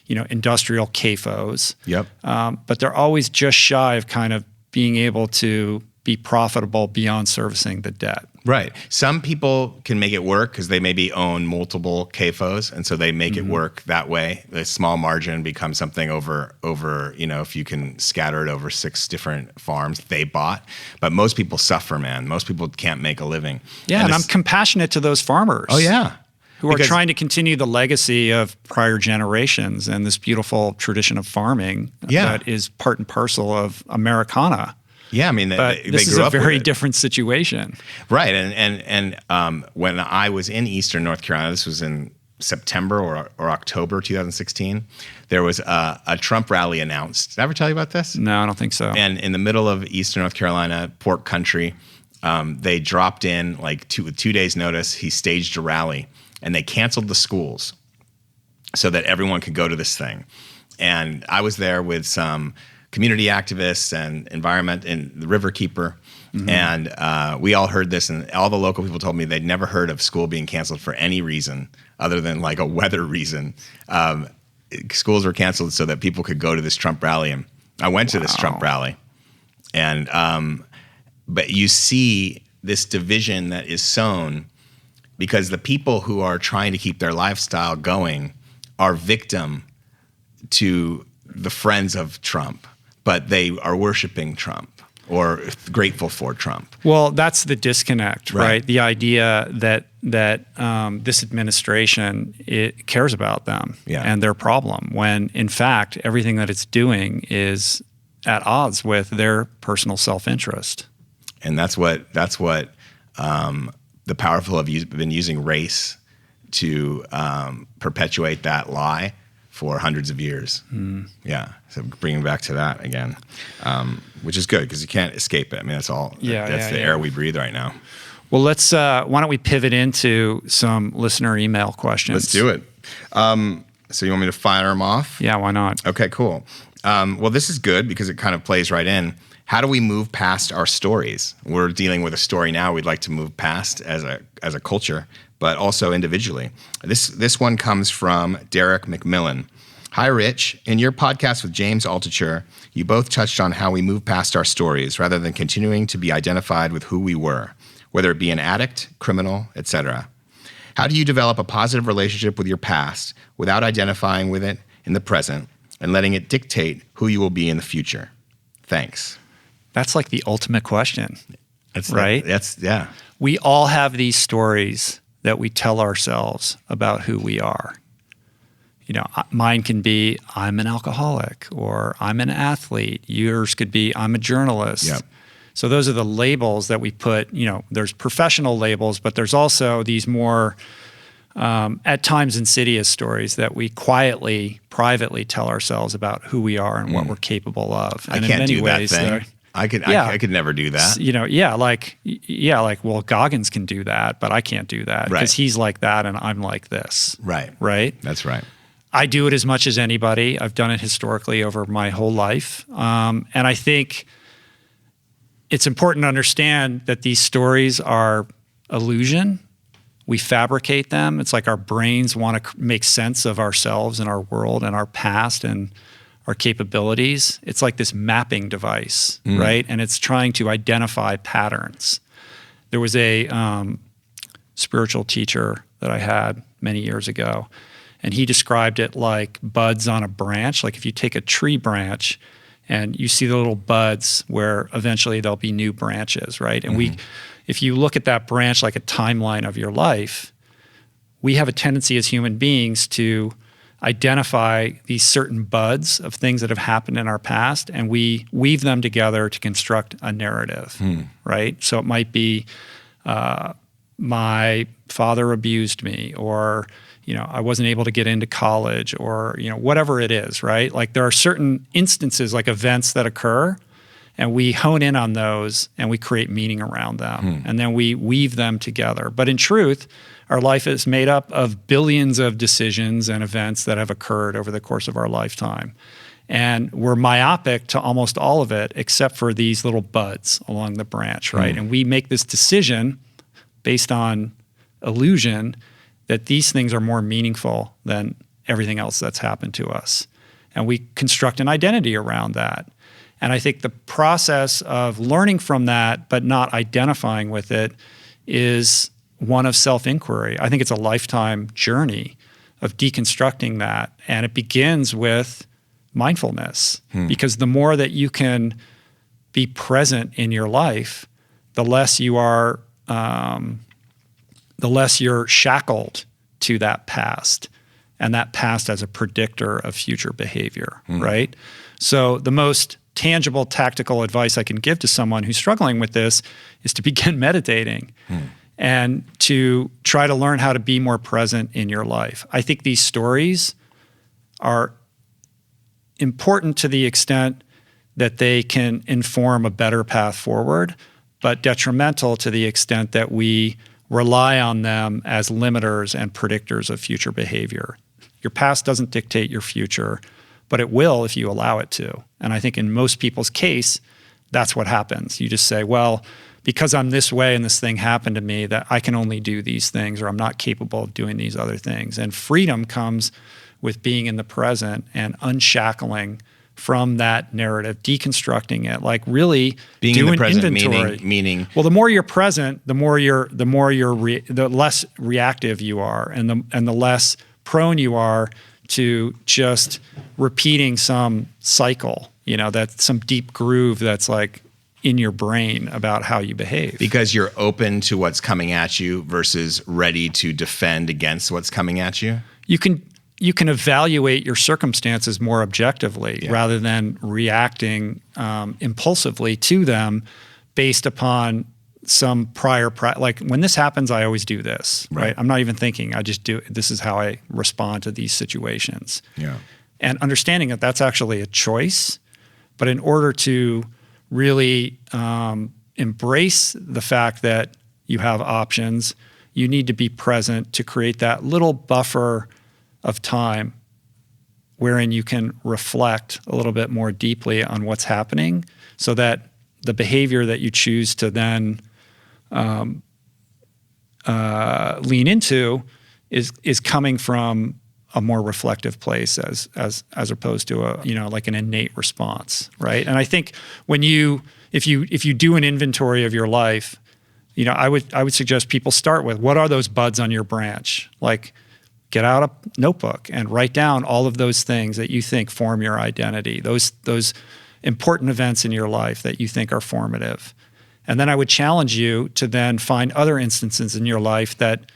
A: industrial CAFOs.
B: Yep.
A: But they're always just shy of kind of being able to be profitable beyond servicing the debt.
B: Right. Some people can make it work because they maybe own multiple CAFOs, and so they make it work that way. The small margin becomes something over if you can scatter it over 6 different farms they bought. But most people suffer, man. Most people can't make a living.
A: Yeah, and I'm compassionate to those farmers.
B: Oh, yeah.
A: Who are trying to continue the legacy of prior generations and this beautiful tradition of farming that is part and parcel of Americana.
B: Yeah, I mean,
A: this is a very different situation.
B: Right, and when I was in Eastern North Carolina, this was in September or October 2016, there was a Trump rally announced. Did I ever tell you about this?
A: No, I don't think so.
B: And in the middle of Eastern North Carolina, pork country, they dropped in with 2 days' notice. He staged a rally, and they canceled the schools so that everyone could go to this thing. And I was there with some community activists and the Riverkeeper. And we all heard this, and all the local people told me they'd never heard of school being canceled for any reason other than like a weather reason. Schools were canceled so that people could go to this Trump rally. And I went to this Trump rally. And but you see this division that is sown because the people who are trying to keep their lifestyle going are victim to the friends of Trump, but they are worshiping Trump or grateful for Trump.
A: Well, that's the disconnect, right? The idea that this administration cares about them and their problem, when in fact everything that it's doing is at odds with their personal self-interest.
B: And that's what the powerful have been using race to perpetuate that lie for hundreds of years. Yeah, so bringing back to that again, which is good because you can't escape it. I mean, that's all. That's the air we breathe right now.
A: Well, let's. Why don't we pivot into some listener email questions?
B: Let's do it. So you want me to fire them off?
A: Yeah, why not?
B: Okay, cool. Well, this is good because it kind of plays right in. How do we move past our stories? We're dealing with a story now we'd like to move past as a culture, but also individually. This one comes from Derek McMillan. Hi, Rich. In your podcast with James Altucher, you both touched on how we move past our stories rather than continuing to be identified with who we were, whether it be an addict, criminal, etc. How do you develop a positive relationship with your past without identifying with it in the present and letting it dictate who you will be in the future? Thanks.
A: That's like the ultimate question, right?
B: Yeah.
A: We all have these stories that we tell ourselves about who we are. Mine can be, I'm an alcoholic, or I'm an athlete. Yours could be, I'm a journalist.
B: Yep.
A: So those are the labels that we put, there's professional labels, but there's also these more, at times insidious stories that we quietly, privately tell ourselves about who we are and what we're capable of.
B: And I can't do that thing. I could never do that.
A: Well, Goggins can do that, but I can't do that because he's like that and I'm like this. Right?
B: That's right.
A: I do it as much as anybody. I've done it historically over my whole life. And I think it's important to understand that these stories are illusion. We fabricate them. It's like our brains want to make sense of ourselves and our world and our past and our capabilities. It's like this mapping device, right? And it's trying to identify patterns. There was a spiritual teacher that I had many years ago, and he described it like buds on a branch. Like if you take a tree branch and you see the little buds where eventually there'll be new branches, right? And if you look at that branch like a timeline of your life, we have a tendency as human beings to identify these certain buds of things that have happened in our past, and we weave them together to construct a narrative, right? So it might be my father abused me, or I wasn't able to get into college, or whatever it is, right? Like there are certain instances, like events that occur, and we hone in on those and we create meaning around them, and then we weave them together. But in truth, our life is made up of billions of decisions and events that have occurred over the course of our lifetime. And we're myopic to almost all of it, except for these little buds along the branch, right? And we make this decision based on illusion that these things are more meaningful than everything else that's happened to us. And we construct an identity around that. And I think the process of learning from that, but not identifying with it, is one of self-inquiry. I think it's a lifetime journey of deconstructing that. And it begins with mindfulness, because the more that you can be present in your life, the less you are, the less you're shackled to that past, and that past as a predictor of future behavior, right? So the most tangible tactical advice I can give to someone who's struggling with this is to begin meditating and to try to learn how to be more present in your life. I think these stories are important to the extent that they can inform a better path forward, but detrimental to the extent that we rely on them as limiters and predictors of future behavior. Your past doesn't dictate your future, but it will if you allow it to. And I think in most people's case, that's what happens. You just say, well, because I'm this way and this thing happened to me, that I can only do these things, or I'm not capable of doing these other things. And freedom comes with being in the present and unshackling from that narrative, deconstructing it, like really
B: being
A: do
B: in the
A: an
B: present,
A: inventory.
B: meaning
A: Well, the more you're present, the less reactive you are, and the less prone you are to just repeating some cycle, that's some deep groove that's like in your brain about how you behave.
B: because you're open to what's coming at you versus ready to defend against what's coming at you.
A: You can evaluate your circumstances more objectively rather than reacting impulsively to them based upon some prior like when this happens, I always do this, right? I'm not even thinking, I just do it. This is how I respond to these situations.
B: Yeah.
A: And understanding that that's actually a choice, but in order to really embrace the fact that you have options, you need to be present to create that little buffer of time wherein you can reflect a little bit more deeply on what's happening, so that the behavior that you choose to then lean into is coming from a more reflective place as opposed to like an innate response, right? And I think if you do an inventory of your life, I would suggest people start with, what are those buds on your branch? Like, get out a notebook and write down all of those things that you think form your identity, those important events in your life that you think are formative. And then I would challenge you to then find other instances in your life that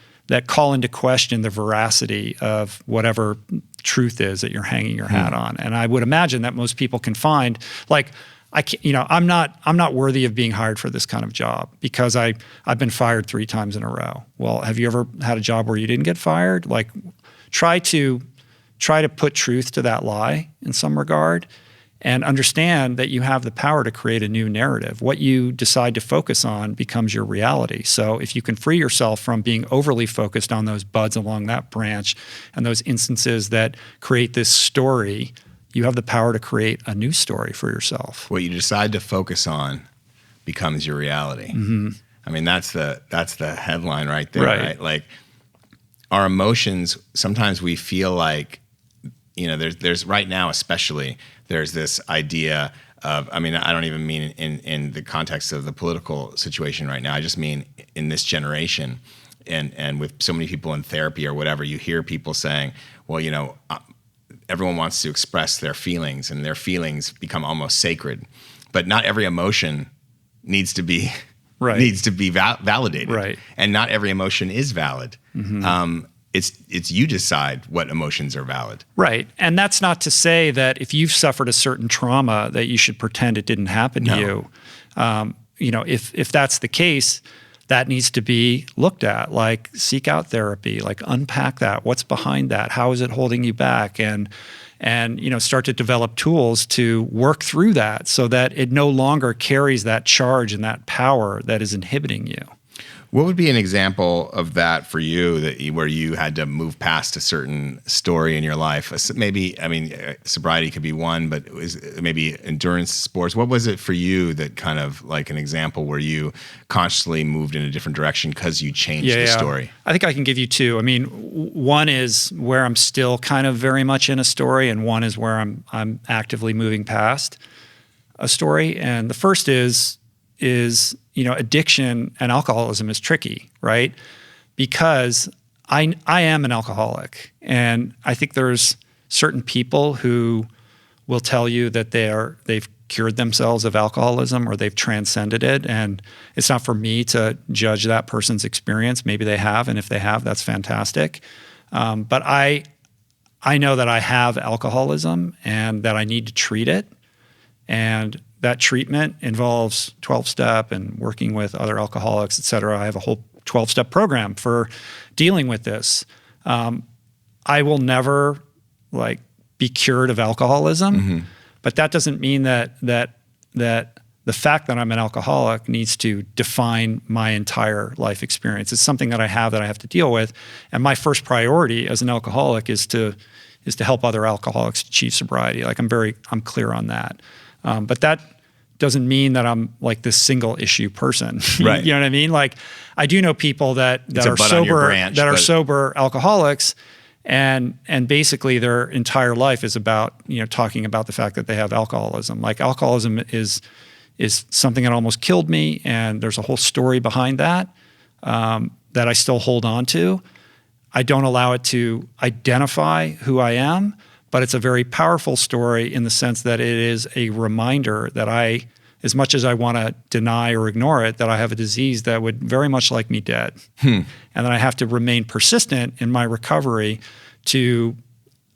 A: call into question the veracity of whatever truth is that you're hanging your hat on. And I would imagine that most people can find, like, I'm not worthy of being hired for this kind of job because I've been fired 3 times in a row. Well, have you ever had a job where you didn't get fired? Like, try to put truth to that lie in some regard, and understand that you have the power to create a new narrative. What you decide to focus on becomes your reality. So if you can free yourself from being overly focused on those buds along that branch and those instances that create this story, you have the power to create a new story for yourself.
B: What you decide to focus on becomes your reality. I mean, that's the headline right there, right? Like, our emotions, sometimes we feel like, there's right now especially, there's this idea of, I mean, I don't even mean in the context of the political situation right now. I just mean in this generation, and with so many people in therapy or whatever, you hear people saying, well, everyone wants to express their feelings, and their feelings become almost sacred. But not every emotion needs to be validated,
A: right?
B: And not every emotion is valid. it's you decide what emotions are valid.
A: Right. And that's not to say that if you've suffered a certain trauma that you should pretend it didn't happen to you. If that's the case, that needs to be looked at. Like, seek out therapy, like unpack that. What's behind that? How is it holding you back? And start to develop tools to work through that so that it no longer carries that charge and that power that is inhibiting you.
B: What would be an example of that for you, where you had to move past a certain story in your life? Maybe, sobriety could be one, but maybe endurance sports. What was it for you that kind of like an example where you consciously moved in a different direction because you changed the story?
A: I think I can give you two. One is where I'm still kind of very much in a story, and one is where I'm actively moving past a story. And the first is addiction and alcoholism is tricky, right? Because I am an alcoholic, and I think there's certain people who will tell you that they've cured themselves of alcoholism or they've transcended it, and it's not for me to judge that person's experience. Maybe they have, and if they have, that's fantastic. But I know that I have alcoholism and that I need to treat it, and that treatment involves 12-step and working with other alcoholics, et cetera. I have a whole 12-step program for dealing with this. I will never be cured of alcoholism, but that doesn't mean that the fact that I'm an alcoholic needs to define my entire life experience. It's something that I have to deal with, and my first priority as an alcoholic is to help other alcoholics achieve sobriety. I'm clear on that. But that doesn't mean that I'm like this single issue person.
B: Right.
A: You know what I mean? Like, I do know people that are sober alcoholics, and basically their entire life is about, talking about the fact that they have alcoholism. Like, alcoholism is something that almost killed me, and there's a whole story behind that that I still hold on to. I don't allow it to identify who I am, but it's a very powerful story in the sense that it is a reminder that as much as I want to deny or ignore it, that I have a disease that would very much like me dead. And that I have to remain persistent in my recovery to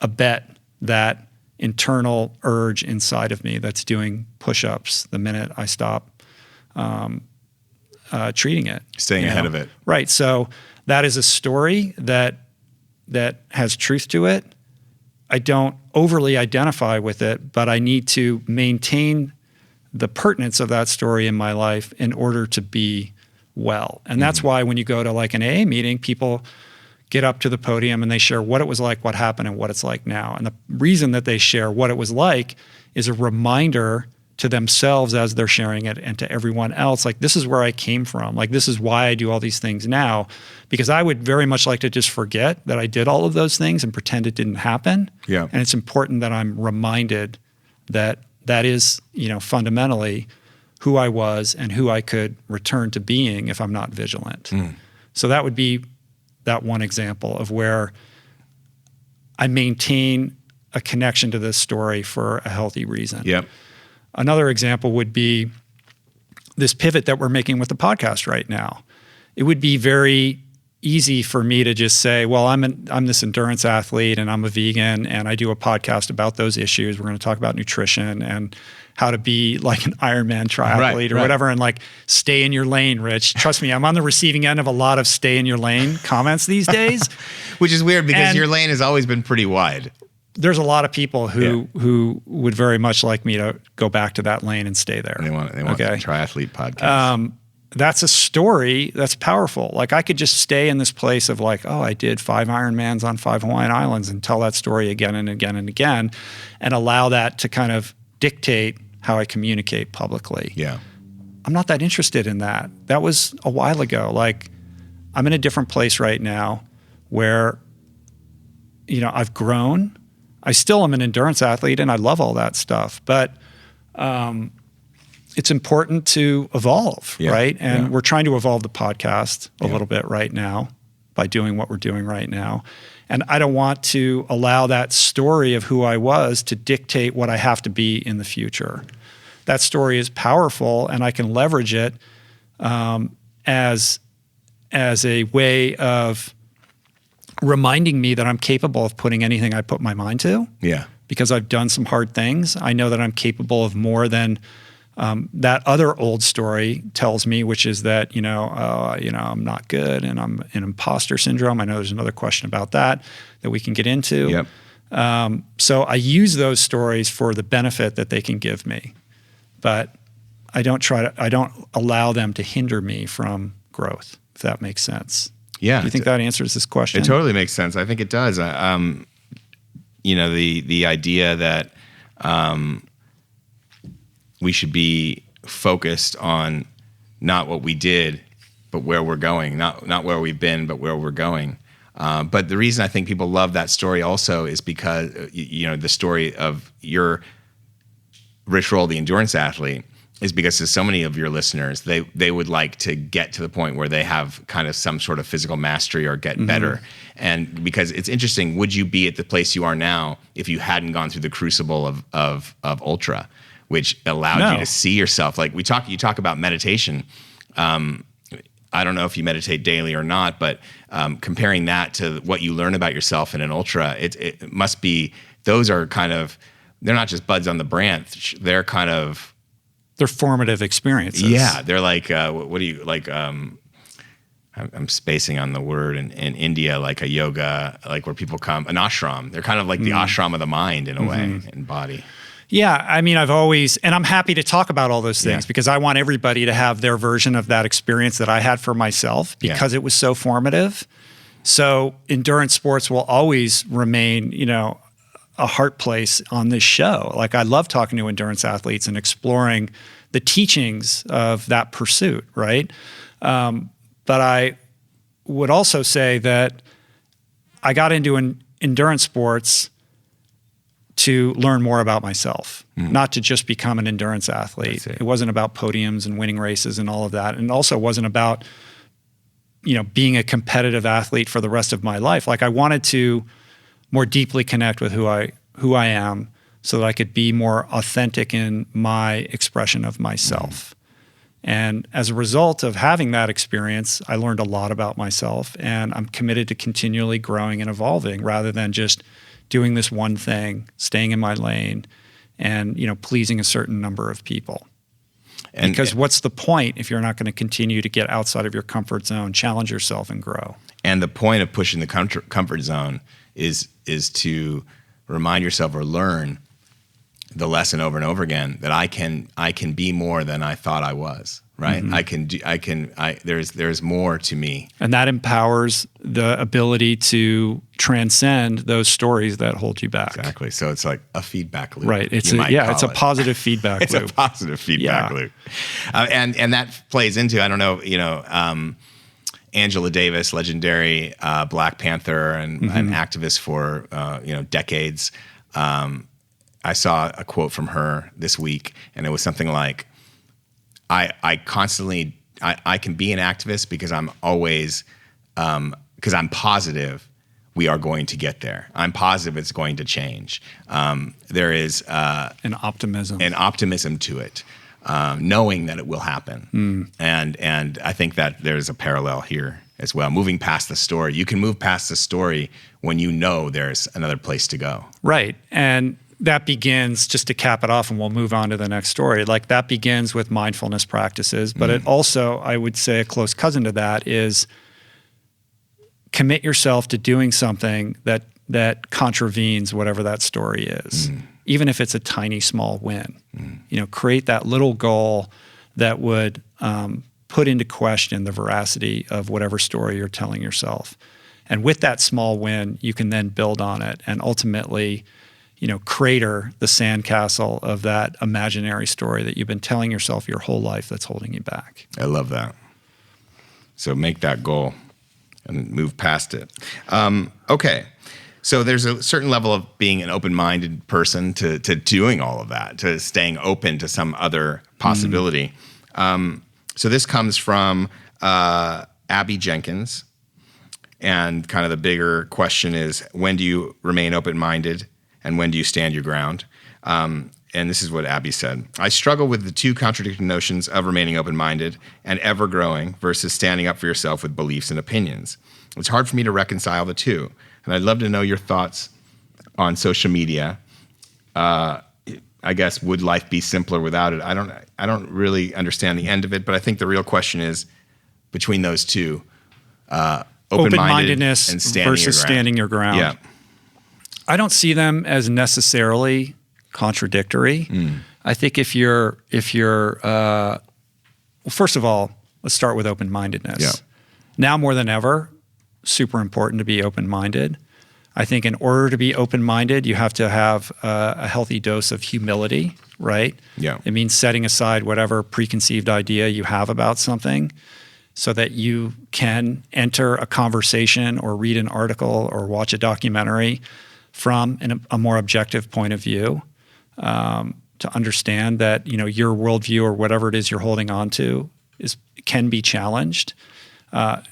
A: abet that internal urge inside of me that's doing push-ups the minute I stop treating it.
B: Staying ahead of it.
A: Right. So that is a story that has truth to it. I don't overly identify with it, but I need to maintain the pertinence of that story in my life in order to be well. And that's why when you go to like an AA meeting, people get up to the podium and they share what it was like, what happened, and what it's like now. And the reason that they share what it was like is a reminder to themselves as they're sharing it, and to everyone else, like, this is where I came from. Like, this is why I do all these things now, because I would very much like to just forget that I did all of those things and pretend it didn't happen.
B: Yeah.
A: And it's important that I'm reminded that that is, fundamentally who I was and who I could return to being if I'm not vigilant. So that would be that one example of where I maintain a connection to this story for a healthy reason.
B: Yep.
A: Another example would be this pivot that we're making with the podcast right now. It would be very easy for me to just say, well, I'm this endurance athlete and I'm a vegan and I do a podcast about those issues. We're going to talk about nutrition and how to be like an Ironman triathlete or whatever, and like, stay in your lane, Rich. Trust me, I'm on the receiving end of a lot of stay in your lane comments these days.
B: Which is weird because your lane has always been pretty wide.
A: There's a lot of people who would very much like me to go back to that lane and stay there.
B: They want the triathlete podcast.
A: That's a story that's powerful. Like, I could just stay in this place of like, oh, I did 5 Ironmans on 5 Hawaiian Islands, and tell that story again and again and again, and allow that to kind of dictate how I communicate publicly.
B: Yeah.
A: I'm not that interested in that. That was a while ago. Like, I'm in a different place right now where, I've grown. I still am an endurance athlete and I love all that stuff, but it's important to evolve, right? And we're trying to evolve the podcast a little bit right now by doing what we're doing right now. And I don't want to allow that story of who I was to dictate what I have to be in the future. That story is powerful, and I can leverage it as a way of reminding me that I'm capable of putting anything I put my mind to.
B: Yeah.
A: Because I've done some hard things. I know that I'm capable of more than that other old story tells me, which is that, I'm not good and I'm in imposter syndrome. I know there's another question about that we can get into.
B: Yep.
A: So I use those stories for the benefit that they can give me, but I don't allow them to hinder me from growth, if that makes sense.
B: Yeah.
A: Do you think that answers this question?
B: It totally makes sense. I think it does. The idea that we should be focused on not what we did, but where we're going, not where we've been, but where we're going. But the reason I think people love that story also is because, the story of your Rich Roll, the endurance athlete, is because to so many of your listeners, they would like to get to the point where they have kind of some sort of physical mastery or get better. And because it's interesting, would you be at the place you are now if you hadn't gone through the crucible of ultra, which allowed you to see yourself? Like you talk about meditation. I don't know if you meditate daily or not, but comparing that to what you learn about yourself in an ultra, it must be, those are kind of, they're not just buds on the branch. They're
A: formative experiences.
B: Yeah, they're like, what do you like? I'm spacing on the word in India, like a yoga, like where people come, an ashram. They're kind of like the ashram of the mind in a way, and body.
A: Yeah, I mean, and I'm happy to talk about all those things because I want everybody to have their version of that experience that I had for myself because it was so formative. So endurance sports will always remain, a heart place on this show. Like I love talking to endurance athletes and exploring the teachings of that pursuit, right? But I would also say that I got into endurance sports to learn more about myself, not to just become an endurance athlete. It wasn't about podiums and winning races and all of that. And also wasn't about, being a competitive athlete for the rest of my life. Like I wanted to more deeply connect with who I am so that I could be more authentic in my expression of myself. And as a result of having that experience, I learned a lot about myself, and I'm committed to continually growing and evolving rather than just doing this one thing, staying in my lane and, pleasing a certain number of people. Because what's the point if you're not going to continue to get outside of your comfort zone, challenge yourself and grow? And
B: the point of pushing the comfort zone is to remind yourself or learn the lesson over and over again that I can be more than I thought I was, right? There's more to me. And that empowers the ability to transcend those stories that hold you back. Exactly. So it's like a feedback loop. Right. It's a positive feedback loop. It's a positive feedback loop. And that plays into, I don't know, Angela Davis, legendary Black Panther and an activist for decades. I saw a quote from her this week, and it was something like, I constantly can be an activist because I'm always because I'm positive we are going to get there. I'm positive it's going to change. There is an optimism to it. Knowing that it will happen. And I think that there's a parallel here as well. Moving past the story. You can move past the story when you know there's another place to go. Right. And that begins, just to cap it off and we'll move on to the next story, like that begins with mindfulness practices. But it also, I would say a close cousin to that is commit yourself to doing something that contravenes whatever that story is. Even if it's a tiny, small win. Create that little goal that would put into question the veracity of whatever story you're telling yourself. And with that small win, you can then build on it and ultimately, crater the sandcastle of that imaginary story that you've been telling yourself your whole life that's holding you back. I love that. So make that goal and move past it. Okay. So there's a certain level of being an open-minded person to doing all of that, to staying open to some other possibility. So this comes from Abby Jenkins. And kind of the bigger question is, when do you remain open-minded and when do you stand your ground? and this is what Abby said. I struggle with the two contradicting notions of remaining open-minded and ever-growing versus standing up for yourself with beliefs and opinions. It's hard for me to reconcile the two, and I'd love to know your thoughts on social media. I guess, would life be simpler without it? I don't really understand the end of it, but I think the real question is between those two,
A: open-mindedness
B: and
A: versus standing your ground.
B: Yeah.
A: I don't see them as necessarily contradictory. I think if you're well, first of all, let's start with open-mindedness.
B: Yeah.
A: Now more than ever, super important to be open-minded. I think in order to be open-minded, you have to have a healthy dose of humility, right?
B: Yeah.
A: It means setting aside whatever preconceived idea you have about something so that you can enter a conversation or read an article or watch a documentary from a more objective point of view, to understand that, your worldview or whatever it is you're holding on to can be challenged.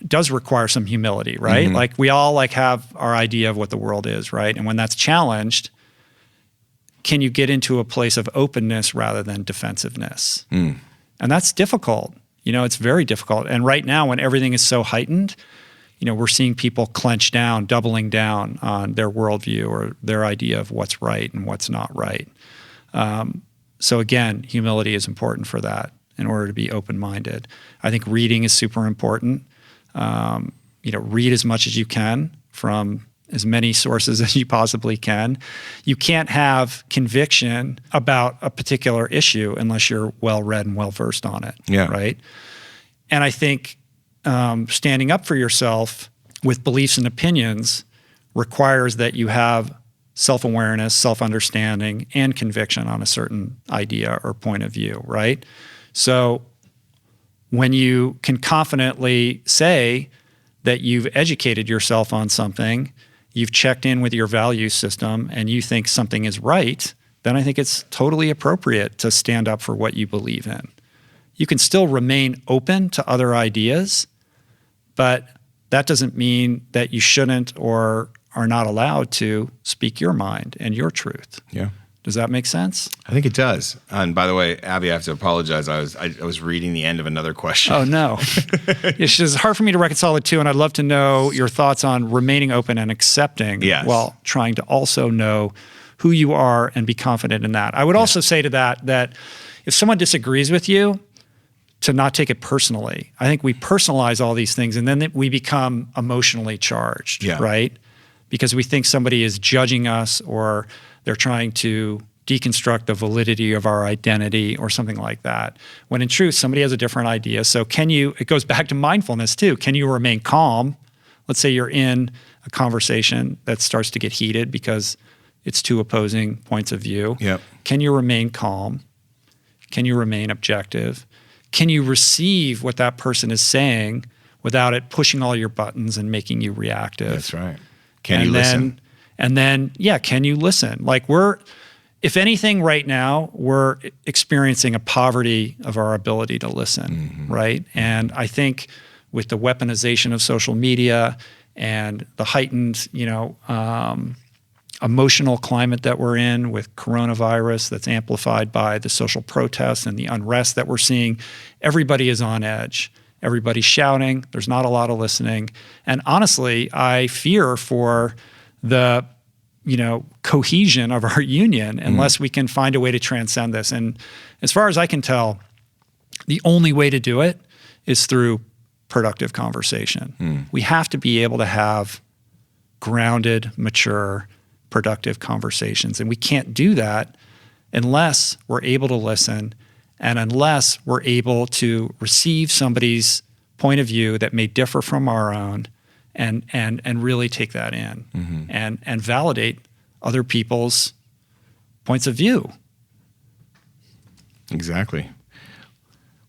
A: Does require some humility, right?
B: Mm-hmm.
A: Like we all have our idea of what the world is, right? And when that's challenged, can you get into a place of openness rather than defensiveness? And that's difficult. It's very difficult. And right now, when everything is so heightened, we're seeing people clench down, doubling down on their worldview or their idea of what's right and what's not right. So again, humility is important for that in order to be open-minded. I think reading is super important. Read as much as you can from as many sources as you possibly can. You can't have conviction about a particular issue unless you're well-read and well-versed on it, right? And I think standing up for yourself with beliefs and opinions requires that you have self-awareness, self-understanding, and conviction on a certain idea or point of view, right? So when you can confidently say that you've educated yourself on something, you've checked in with your value system, and you think something is right, then I think it's totally appropriate to stand up for what you believe in. You can still remain open to other ideas, but that doesn't mean that you shouldn't or are not allowed to speak your mind and your truth.
B: Yeah.
A: Does that make sense?
B: I think it does. And by the way, Abby, I have to apologize. I was reading the end of another question.
A: Oh, no. It's hard for me to reconcile the two, and I'd love to know your thoughts on remaining open and accepting while trying to also know who you are and be confident in that. I would also say to that if someone disagrees with you, to not take it personally. I think we personalize all these things, and then we become emotionally charged, right? Because we think somebody is judging us or they're trying to deconstruct the validity of our identity or something like that. When in truth, somebody has a different idea. So it goes back to mindfulness too. Can you remain calm? Let's say you're in a conversation that starts to get heated because it's two opposing points of view.
B: Yep.
A: Can you remain calm? Can you remain objective? Can you receive what that person is saying without it pushing all your buttons and making you reactive?
B: That's right. Can you listen?
A: And then, can you listen? If anything right now, we're experiencing a poverty of our ability to listen, right? And I think with the weaponization of social media and the heightened, emotional climate that we're in with coronavirus that's amplified by the social protests and the unrest that we're seeing, everybody is on edge. Everybody's shouting. There's not a lot of listening. And honestly, I fear for the cohesion of our union unless we can find a way to transcend this. And as far as I can tell, the only way to do it is through productive conversation. We have to be able to have grounded, mature, productive conversations. And we can't do that unless we're able to listen and unless we're able to receive somebody's point of view that may differ from our own and really take that in and validate other people's points of view.
B: Exactly.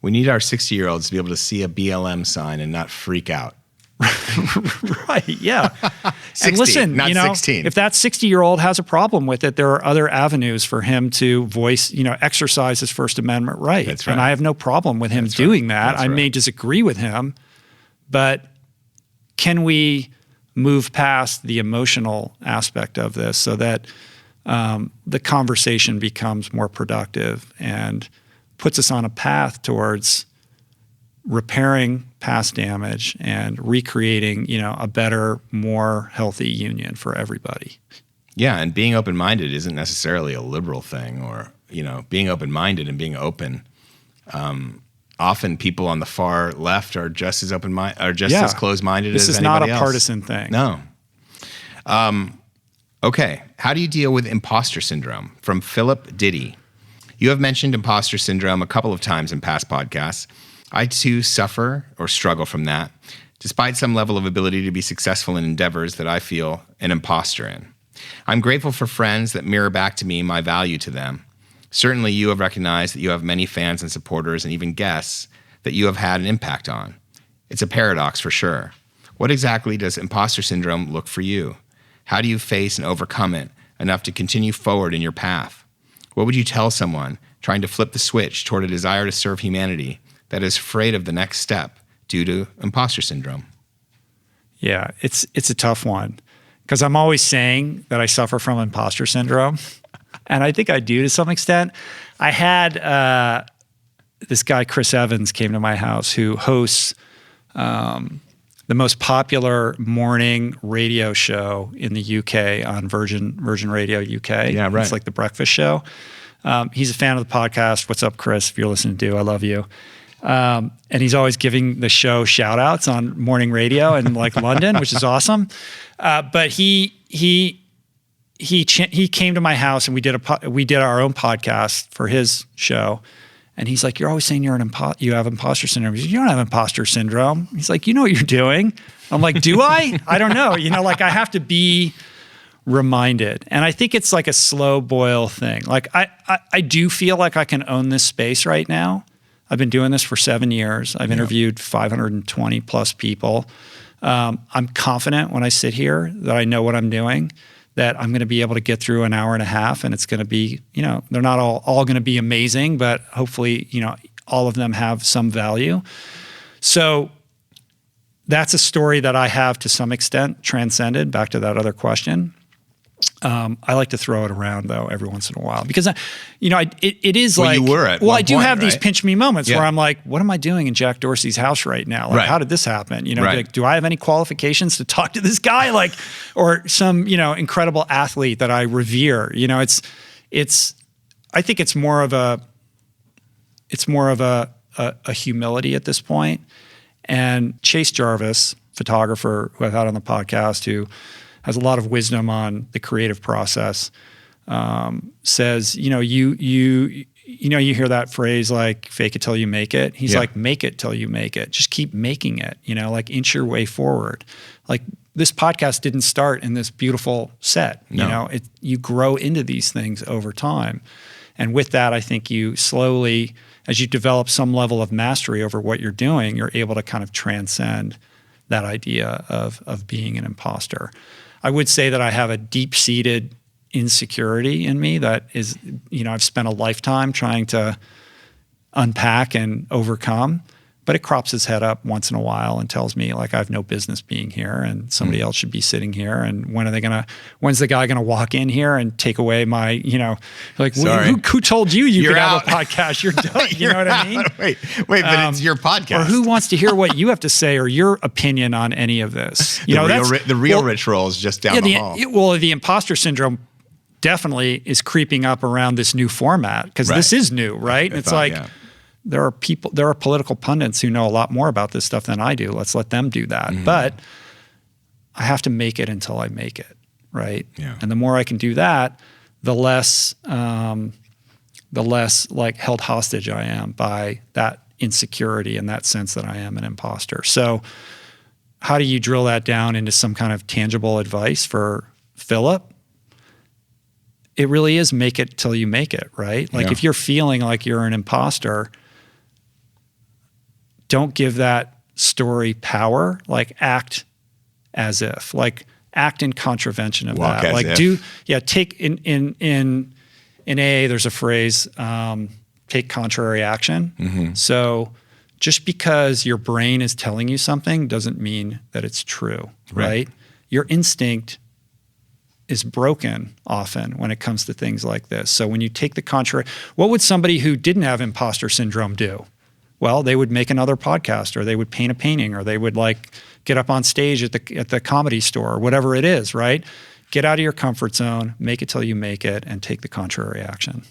B: We need our 60-year-olds to be able to see a BLM sign and not freak out.
A: Right, yeah.
B: 60,
A: and listen,
B: not 16.
A: If that 60-year-old has a problem with it, there are other avenues for him to voice, exercise his First Amendment right.
B: That's right.
A: And I have no problem with him doing that. I may disagree with him, but can we move past the emotional aspect of this so that the conversation becomes more productive and puts us on a path towards repairing past damage and recreating, a better, more healthy union for everybody.
B: Yeah, and being open-minded isn't necessarily a liberal thing, or being open-minded and being open. Often people on the far left are just as open-minded, are just as closed-minded as anybody else.
A: This is not a partisan thing.
B: No. Okay, how do you deal with imposter syndrome? From Philip Diddy. You have mentioned imposter syndrome a couple of times in past podcasts. I too suffer or struggle from that, despite some level of ability to be successful in endeavors that I feel an imposter in. I'm grateful for friends that mirror back to me my value to them. Certainly you have recognized that you have many fans and supporters and even guests that you have had an impact on. It's a paradox for sure. What exactly does imposter syndrome look for you? How do you face and overcome it enough to continue forward in your path? What would you tell someone trying to flip the switch toward a desire to serve humanity that is afraid of the next step due to imposter syndrome?
A: Yeah, it's a tough one because I'm always saying that I suffer from imposter syndrome, and I think I do to some extent. I had this guy, Chris Evans, came to my house who hosts the most popular morning radio show in the UK on Virgin Radio UK.
B: Yeah, right.
A: It's like the breakfast show. He's a fan of the podcast. What's up, Chris? If you're listening to, I love you. And he's always giving the show shout outs on morning radio in like London, which is awesome. But he came to my house and we did our own podcast for his show. And he's like, you're always saying you have imposter syndrome. He's like, you don't have imposter syndrome. He's like, you know what you're doing. I'm like, do I? I don't know. I have to be reminded. And I think it's like a slow boil thing. Like I do feel like I can own this space right now. I've been doing this for 7 years. I've interviewed 520 plus people. I'm confident when I sit here that I know what I'm doing, that I'm going to be able to get through an hour and a half, and it's going to be, they're not all going to be amazing, but hopefully, all of them have some value. So that's a story that I have to some extent transcended, back to that other question. I like to throw it around though every once in a while because, it is
B: well,
A: like,
B: you were at
A: well,
B: one
A: I do
B: point,
A: have these
B: right?
A: pinch me moments where I'm like, what am I doing in Jack Dorsey's house right now? Like, how did this happen?
B: Right.
A: Like, do I have any qualifications to talk to this guy? Like, or some, incredible athlete that I revere, I think it's more of a humility at this point. And Chase Jarvis, photographer who I've had on the podcast, who has a lot of wisdom on the creative process, says, you hear that phrase like fake it till you make it. He's like, make it till you make it. Just keep making it, like inch your way forward. Like this podcast didn't start in this beautiful set.
B: No.
A: You grow into these things over time. And with that, I think you slowly, as you develop some level of mastery over what you're doing, you're able to kind of transcend that idea of being an imposter. I would say that I have a deep-seated insecurity in me that is, I've spent a lifetime trying to unpack and overcome, but it crops its head up once in a while and tells me like I have no business being here and somebody else should be sitting here. And when's the guy gonna walk in here and take away my, like who told you could have a podcast? You're done. You know what I mean?
B: Wait, but it's your podcast.
A: Or who wants to hear what you have to say or your opinion on any of this?
B: The real Rich roll is just down the hall.
A: The imposter syndrome definitely is creeping up around this new format because this is new, right? It's there are political pundits who know a lot more about this stuff than I do. Let's let them do that. Mm-hmm. But I have to make it until I make it, right?
B: Yeah.
A: And the more I can do that, the less like held hostage I am by that insecurity and that sense that I am an imposter. So how do you drill that down into some kind of tangible advice for Philip? It really is make it till you make it, right? Like if you're feeling like you're an imposter, don't give that story power, like act as if, like act in contravention of
B: Walk
A: that.
B: as
A: Like
B: if.
A: take in AA, there's a phrase, take contrary action.
B: Mm-hmm.
A: So just because your brain is telling you something doesn't mean that it's true, right? Your instinct is broken often when it comes to things like this. So when you take the contrary, what would somebody who didn't have imposter syndrome do? Well, they would make another podcast, or they would paint a painting, or they would like get up on stage at the comedy store, or whatever it is, right? Get out of your comfort zone, make it till you make it, and take the contrary action.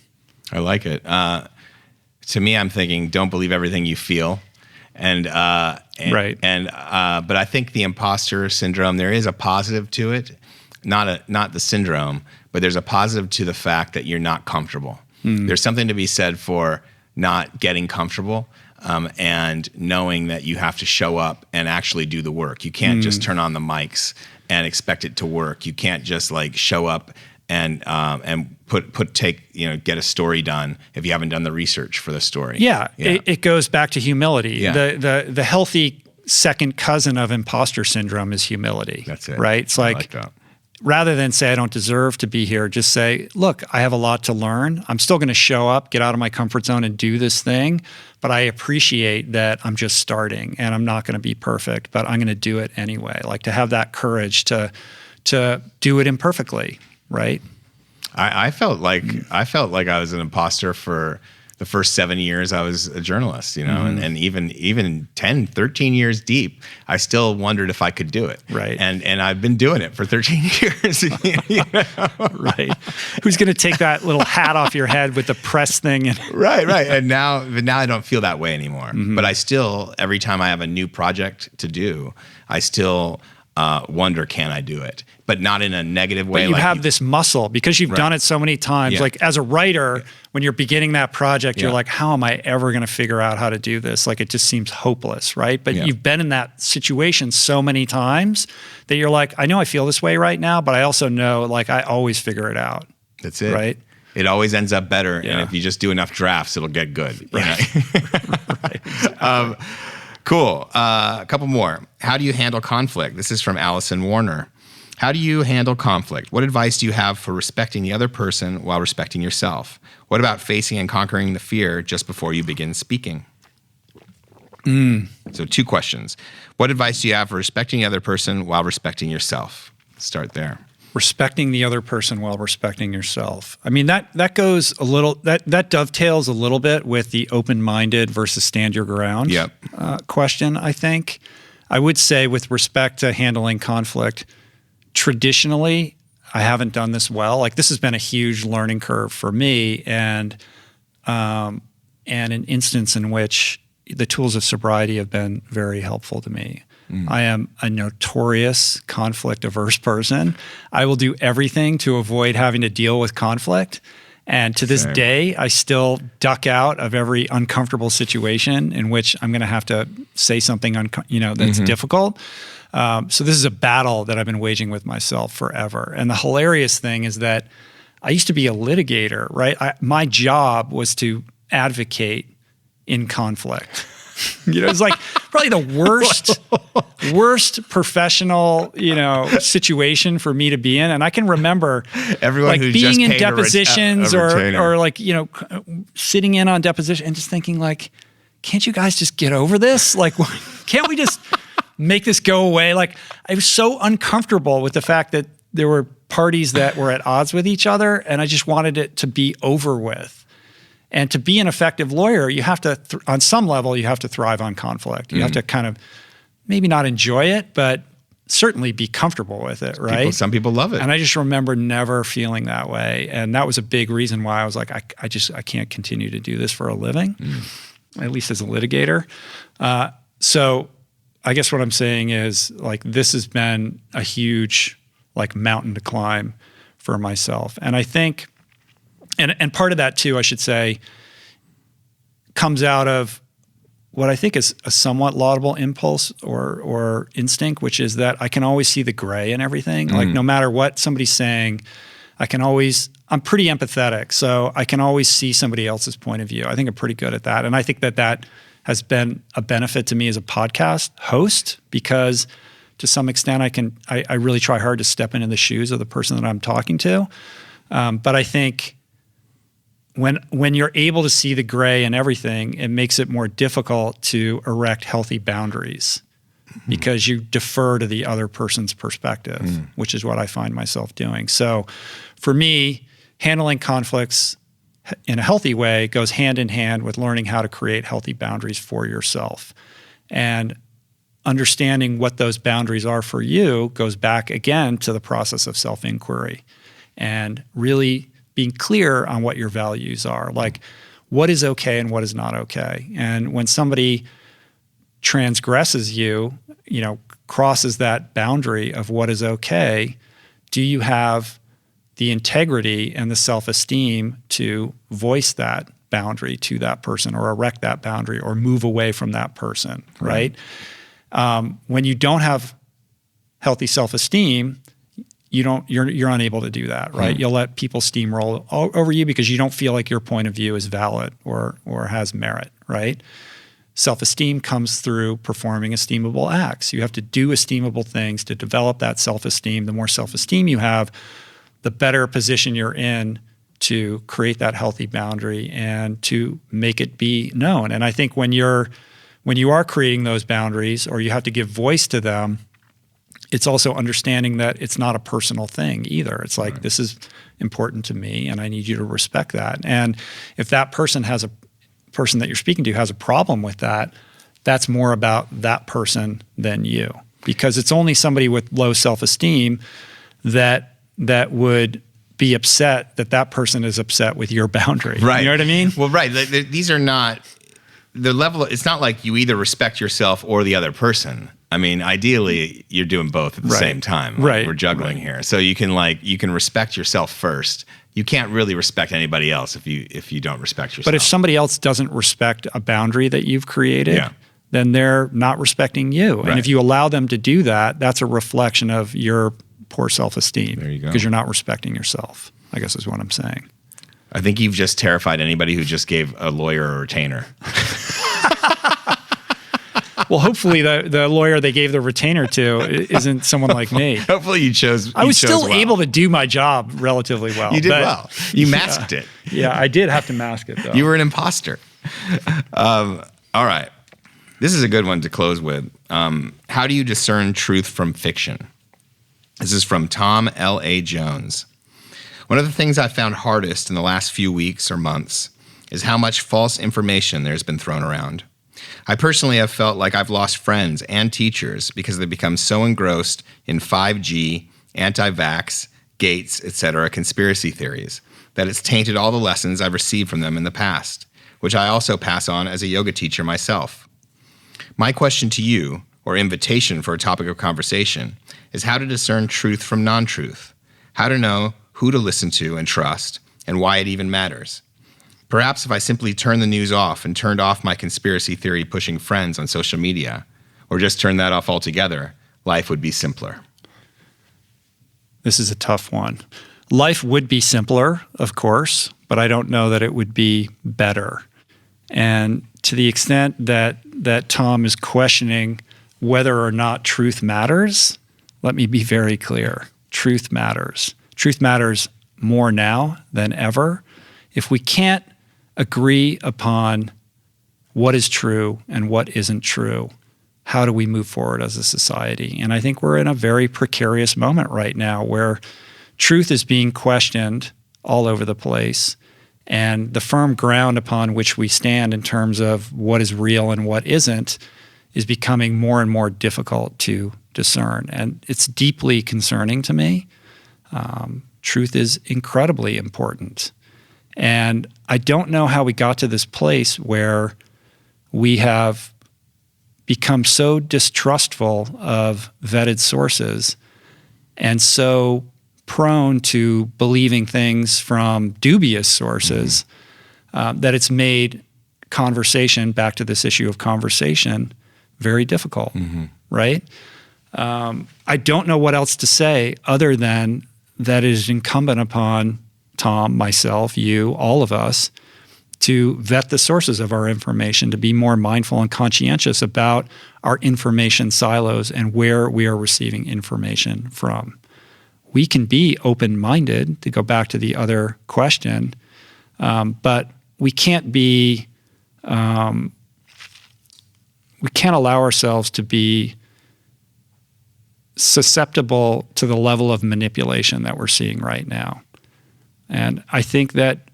B: I like it. To me, I'm thinking, don't believe everything you feel. Right. But I think the imposter syndrome, there is a positive to it, not the syndrome, but there's a positive to the fact that you're not comfortable. There's something to be said for not getting comfortable, and knowing that you have to show up and actually do the work. You can't just turn on the mics and expect it to work. You can't just like show up and get a story done if you haven't done the research for the story.
A: Yeah. It goes back to humility.
B: Yeah.
A: The healthy second cousin of imposter syndrome is humility.
B: That's it.
A: Right? It's like
B: that.
A: Rather than say, I don't deserve to be here, just say, look, I have a lot to learn. I'm still going to show up, get out of my comfort zone and do this thing. But I appreciate that I'm just starting and I'm not going to be perfect, but I'm going to do it anyway. Like to have that courage to do it imperfectly, right?
B: I felt like I was an imposter for the first 7 years I was a journalist, and even 10, 13 years deep, I still wondered if I could do it.
A: Right.
B: And I've been doing it for 13 years.
A: Right. Who's going to take that little hat off your head with the press thing?
B: Right. And now I don't feel that way anymore. But I still, every time I have a new project to do, I still wonder, can I do it? But not in a negative way.
A: But you have this muscle because you've done it so many times.
B: Yeah.
A: Like as a writer, when you're beginning that project, you're like, how am I ever going to figure out how to do this? Like it just seems hopeless, right? But you've been in that situation so many times that you're like, I know I feel this way right now, but I also know like I always figure it out.
B: That's it.
A: Right?
B: It always ends up better.
A: Yeah.
B: And if you just do enough drafts, it'll get good.
A: Right. Right. Exactly.
B: Cool. A couple more. How do you handle conflict? This is from Allison Warner. How do you handle conflict? What advice do you have for respecting the other person while respecting yourself? What about facing and conquering the fear just before you begin speaking? So 2 questions. What advice do you have for respecting the other person while respecting yourself? Start there.
A: Respecting the other person while respecting yourself. I mean, that goes a little, that dovetails a little bit with the open-minded versus stand your ground question, I think. I would say with respect to handling conflict, traditionally, I haven't done this well. Like this has been a huge learning curve for me and an instance in which the tools of sobriety have been very helpful to me. I am a notorious conflict-averse person. I will do everything to avoid having to deal with conflict. And to this day, I still duck out of every uncomfortable situation in which I'm going to have to say something that's difficult. So this is a battle that I've been waging with myself forever. And the hilarious thing is that I used to be a litigator, right? My job was to advocate in conflict. It's like probably the worst professional, situation for me to be in. And I can remember
B: everyone
A: like
B: who's
A: being
B: just
A: in
B: paid
A: depositions
B: a retainer.
A: or like, sitting in on deposition and just thinking like, can't you guys just get over this? Like, can't we just make this go away? Like I was so uncomfortable with the fact that there were parties that were at odds with each other and I just wanted it to be over with. And to be an effective lawyer, you have to, on some level, you have to thrive on conflict. You have to kind of maybe not enjoy it, but certainly be comfortable with it, right?
B: Some people love it.
A: And I just remember never feeling that way. And that was a big reason why I was like, I can't continue to do this for a living, at least as a litigator. So I guess what I'm saying is like, this has been a huge like mountain to climb for myself. And I think, and part of that too, I should say, comes out of what I think is a somewhat laudable impulse or instinct, which is that I can always see the gray in everything. Like no matter what somebody's saying, I'm pretty empathetic. So I can always see somebody else's point of view. I think I'm pretty good at that. And I think that has been a benefit to me as a podcast host because to some extent I really try hard to step into the shoes of the person that I'm talking to. But I think when you're able to see the gray and everything, it makes it more difficult to erect healthy boundaries because you defer to the other person's perspective, which is what I find myself doing. So for me, handling conflicts in a healthy way goes hand in hand with learning how to create healthy boundaries for yourself. And understanding what those boundaries are for you goes back again to the process of self-inquiry and really being clear on what your values are, like what is okay and what is not okay. And when somebody transgresses you, crosses that boundary of what is okay, do you have the integrity and the self-esteem to voice that boundary to that person or erect that boundary or move away from that person, right? When you don't have healthy self-esteem, you're unable to do that, right? You'll let people steamroll over you because you don't feel like your point of view is valid or has merit, right? Self-esteem comes through performing esteemable acts. You have to do esteemable things to develop that self-esteem. The more self-esteem you have, the better position you're in to create that healthy boundary and to make it be known. And I think when you are creating those boundaries or you have to give voice to them, it's also understanding that it's not a personal thing either. It's like, this is important to me and I need you to respect that. And if that person that you're speaking to has a problem with that, that's more about that person than you. Because it's only somebody with low self-esteem that would be upset that person is upset with your boundary.
B: Right.
A: You know what I mean?
B: Well, right. These are not the level. It's not like you either respect yourself or the other person. I mean, ideally, you're doing both at the same time. Like we're juggling here. So you can respect yourself first. You can't really respect anybody else if you don't respect yourself.
A: But if somebody else doesn't respect a boundary that you've created, then they're not respecting you. Right. And if you allow them to do that, that's a reflection of your poor self-esteem.
B: There you go.
A: Because you're not respecting yourself, I guess is what I'm saying.
B: I think you've just terrified anybody who just gave a lawyer a retainer.
A: Well, hopefully the lawyer they gave the retainer to isn't someone like me.
B: Hopefully you chose
A: I was still able to do my job relatively well.
B: You did well. You masked it.
A: Yeah, I did have to mask it, though.
B: You were an imposter. All right. This is a good one to close with. How do you discern truth from fiction? This is from Tom L.A. Jones. One of the things I've found hardest in the last few weeks or months is how much false information there's been thrown around. I personally have felt like I've lost friends and teachers because they've become so engrossed in 5G, anti-vax, Gates, etc. conspiracy theories that it's tainted all the lessons I've received from them in the past, which I also pass on as a yoga teacher myself. My question to you, or invitation for a topic of conversation, is how to discern truth from non-truth, how to know who to listen to and trust, and why it even matters. Perhaps if I simply turned the news off and turned off my conspiracy theory pushing friends on social media, or just turned that off altogether, life would be simpler.
A: This is a tough one. Life would be simpler, of course, but I don't know that it would be better. And to the extent that Tom is questioning whether or not truth matters, let me be very clear. Truth matters. Truth matters more now than ever. If we can't agree upon what is true and what isn't true, how do we move forward as a society? And I think we're in a very precarious moment right now where truth is being questioned all over the place, and the firm ground upon which we stand in terms of what is real and what isn't is becoming more and more difficult to discern. And it's deeply concerning to me. Truth is incredibly important. And I don't know how we got to this place where we have become so distrustful of vetted sources and so prone to believing things from dubious sources that it's made conversation, back to this issue of conversation, very difficult, right? I don't know what else to say other than that it is incumbent upon Tom, myself, you, all of us, to vet the sources of our information, to be more mindful and conscientious about our information silos and where we are receiving information from. We can be open-minded, to go back to the other question, but we can't be, we can't allow ourselves to be susceptible to the level of manipulation that we're seeing right now. And I think that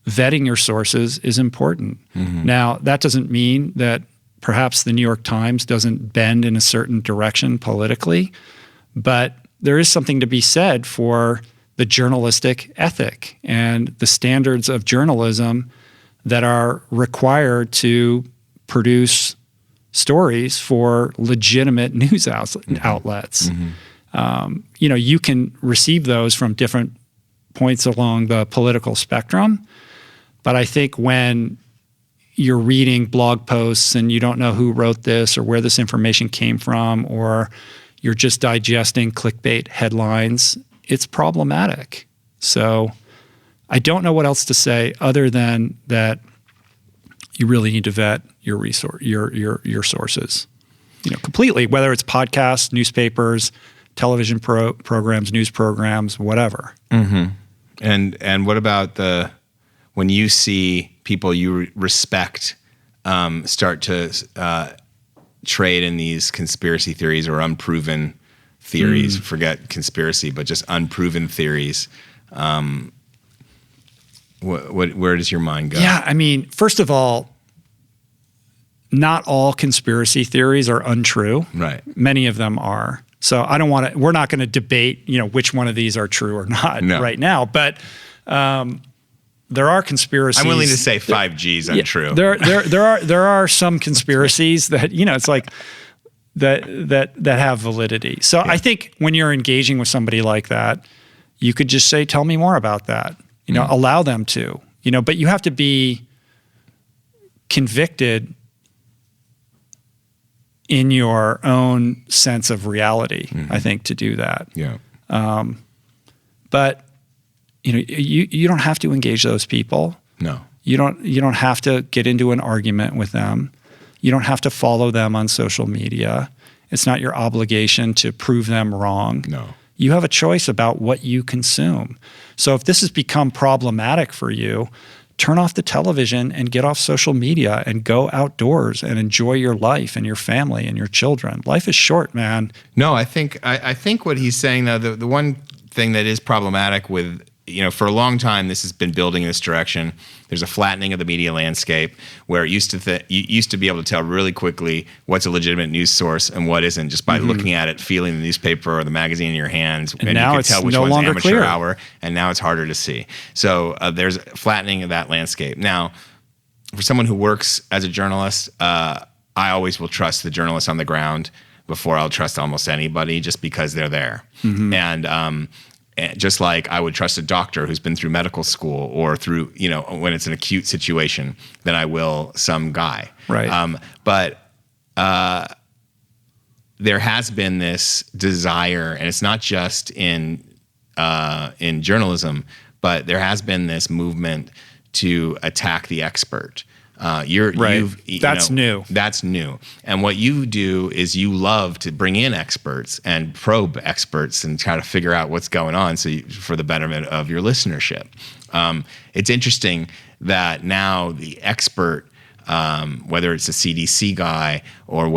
A: vetting your sources is important. Now, that doesn't mean that perhaps the New York Times doesn't bend in a certain direction politically, but there is something to be said for the journalistic ethic and the standards of journalism that are required to produce stories for legitimate news outlets. You can receive those from different points along the political spectrum, but I think when you're reading blog posts and you don't know who wrote this or where this information came from, or you're just digesting clickbait headlines, it's problematic. So I don't know what else to say other than that you really need to vet your sources, completely, whether it's podcasts, newspapers, television programs, news programs, whatever.
B: And what about when you see people you respect start to trade in these conspiracy theories or unproven theories, forget conspiracy, but just unproven theories, where does your mind go?
A: Yeah, I mean, first of all, not all conspiracy theories are untrue.
B: Right.
A: Many of them are. So we're not going to debate, which one of these are true or not right now, but there are conspiracies.
B: I'm willing to say 5G is untrue.
A: There are some conspiracies that, it's like that have validity. So I think when you're engaging with somebody like that, you could just say, tell me more about that. Allow them to, but you have to be convicted in your own sense of reality, I think, to do that.
B: Yeah.
A: But you don't have to engage those people.
B: No.
A: You don't have to get into an argument with them. You don't have to follow them on social media. It's not your obligation to prove them wrong.
B: No.
A: You have a choice about what you consume. So if this has become problematic for you, turn off the television and get off social media and go outdoors and enjoy your life and your family and your children. Life is short, man.
B: No, I think what he's saying, though, the one thing that is problematic with, for a long time, this has been building in this direction. There's a flattening of the media landscape where you used to be able to tell really quickly what's a legitimate news source and what isn't just by looking at it, feeling the newspaper or the magazine in your hands, and
A: now
B: you
A: it's
B: could tell which
A: no
B: one's
A: longer
B: amateur
A: clear.
B: hour, and now it's harder to see. So there's flattening of that landscape. Now, for someone who works as a journalist, I always will trust the journalists on the ground before I'll trust almost anybody just because they're there. And just like I would trust a doctor who's been through medical school or through, when it's an acute situation, than I will some guy.
A: Right.
B: But there has been this desire, and it's not just in journalism, but there has been this movement to attack the expert.
A: That's new.
B: That's new. And what you do is you love to bring in experts and probe experts and try to figure out what's going on for the betterment of your listenership. It's interesting that now the expert, whether it's a CDC guy or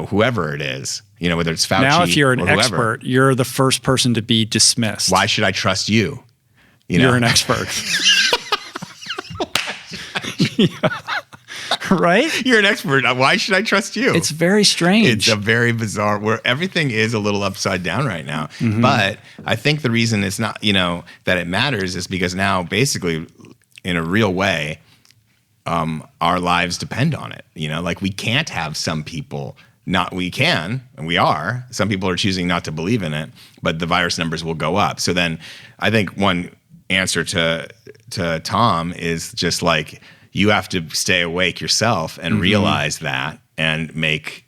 B: whoever it is, whether it's Fauci.
A: Now, if you're an
B: whoever,
A: expert, you're the first person to be dismissed.
B: Why should I trust you?
A: You're an expert. Right?
B: You're an expert. Why should I trust you?
A: It's very strange.
B: It's a very bizarre, where everything is a little upside down right now. But I think the reason it's not, that it matters is because now basically in a real way, our lives depend on it. Like we can't have some people we can, and we are. Some people are choosing not to believe in it, but the virus numbers will go up. So then I think one answer to Tom is just like, you have to stay awake yourself and realize that and make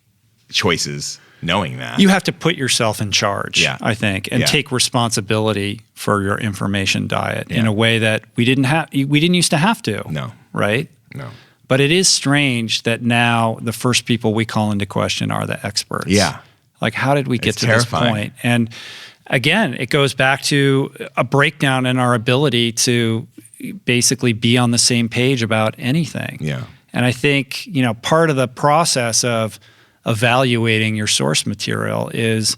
B: choices knowing that.
A: You have to put yourself in charge, I think, and
B: Yeah.
A: take responsibility for your information diet in a way that we didn't used to have to.
B: No.
A: Right?
B: No.
A: But it is strange that now the first people we call into question are the experts.
B: Yeah.
A: Like, how did we get
B: It's
A: to
B: terrifying.
A: this point? And again, it goes back to a breakdown in our ability to basically be on the same page about anything.
B: Yeah.
A: And I think, part of the process of evaluating your source material is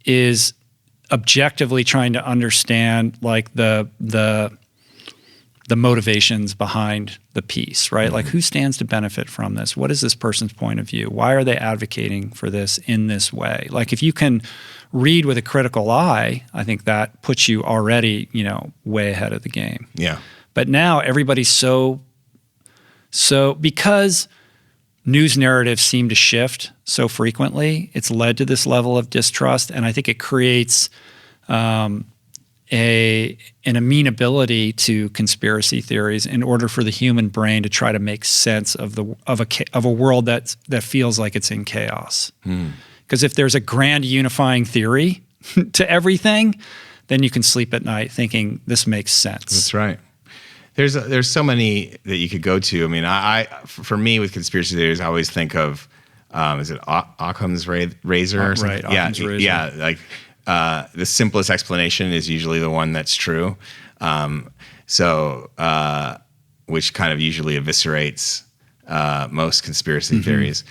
A: is objectively trying to understand like the motivations behind the piece, right? Like who stands to benefit from this? What is this person's point of view? Why are they advocating for this in this way? Like if you can read with a critical eye, I think that puts you already, way ahead of the game.
B: Yeah.
A: But now everybody's so because news narratives seem to shift so frequently, it's led to this level of distrust, and I think it creates an amenability to conspiracy theories in order for the human brain to try to make sense of a world that feels like it's in chaos. Because if there's a grand unifying theory to everything, then you can sleep at night thinking this makes sense.
B: That's right. There's so many that you could go to. I mean, for me with conspiracy theories, I always think of is it Occam's razor or something?
A: Right, Occam's razor.
B: Yeah, like the simplest explanation is usually the one that's true. Which kind of usually eviscerates most conspiracy theories.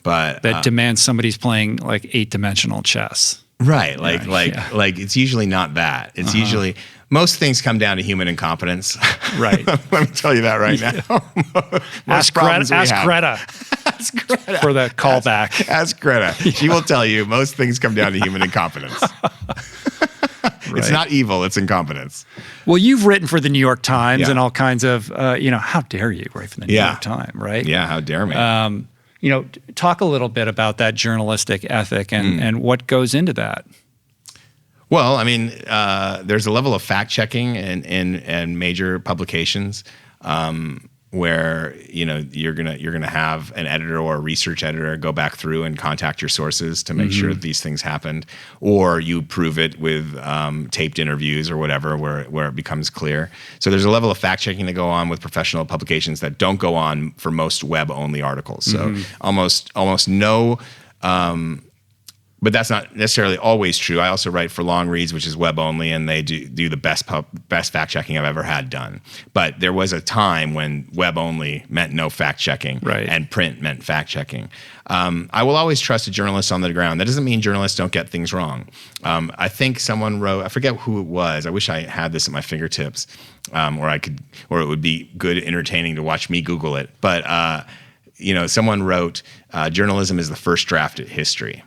B: But
A: that demands somebody's playing like 8-dimensional chess.
B: Right. Like it's usually not that. It's usually most things come down to human incompetence.
A: Right.
B: Let me tell you that right now.
A: Ask Greta for the callback.
B: Ask Greta. She will tell you most things come down to human incompetence. Right. It's not evil, it's incompetence.
A: Well, you've written for the New York Times and all kinds of, how dare you write for the New York Times, right?
B: Yeah, how dare me.
A: Talk a little bit about that journalistic ethic and what goes into that.
B: Well, I mean, there's a level of fact checking in major publications where you're gonna have an editor or a research editor go back through and contact your sources to make sure that these things happened, or you prove it with taped interviews or whatever, where it becomes clear. So there's a level of fact checking to go on with professional publications that don't go on for most web only articles. So almost no. But that's not necessarily always true. I also write for Long Reads, which is web only, and they do the best fact checking I've ever had done. But there was a time when web only meant no fact checking,
A: right,
B: and print meant fact checking. I will always trust a journalist on the ground. That doesn't mean journalists don't get things wrong. I think someone wrote, I forget who it was. I wish I had this at my fingertips, or it would be good, entertaining to watch me Google it. But someone wrote, journalism is the first draft of history.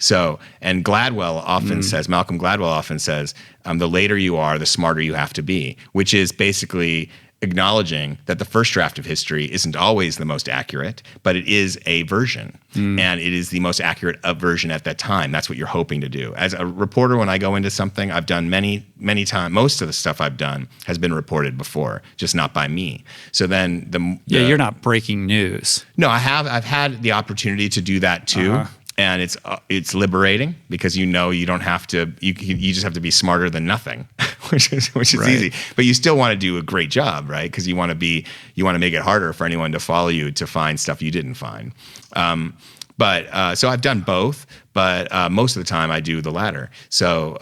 B: So, and Gladwell often says, Malcolm Gladwell often says, the later you are, the smarter you have to be, which is basically acknowledging that the first draft of history isn't always the most accurate, but it is a version, and it is the most accurate version at that time. That's what you're hoping to do. As a reporter, when I go into something, I've done many times, most of the stuff I've done has been reported before, just not by me. So then
A: you're not breaking news.
B: No, I've had the opportunity to do that too. And it's liberating because you don't have to. You just have to be smarter than nothing, which is right, easy. But you still want to do a great job, right? Because you want to make it harder for anyone to follow you to find stuff you didn't find. So I've done both, but most of the time I do the latter. So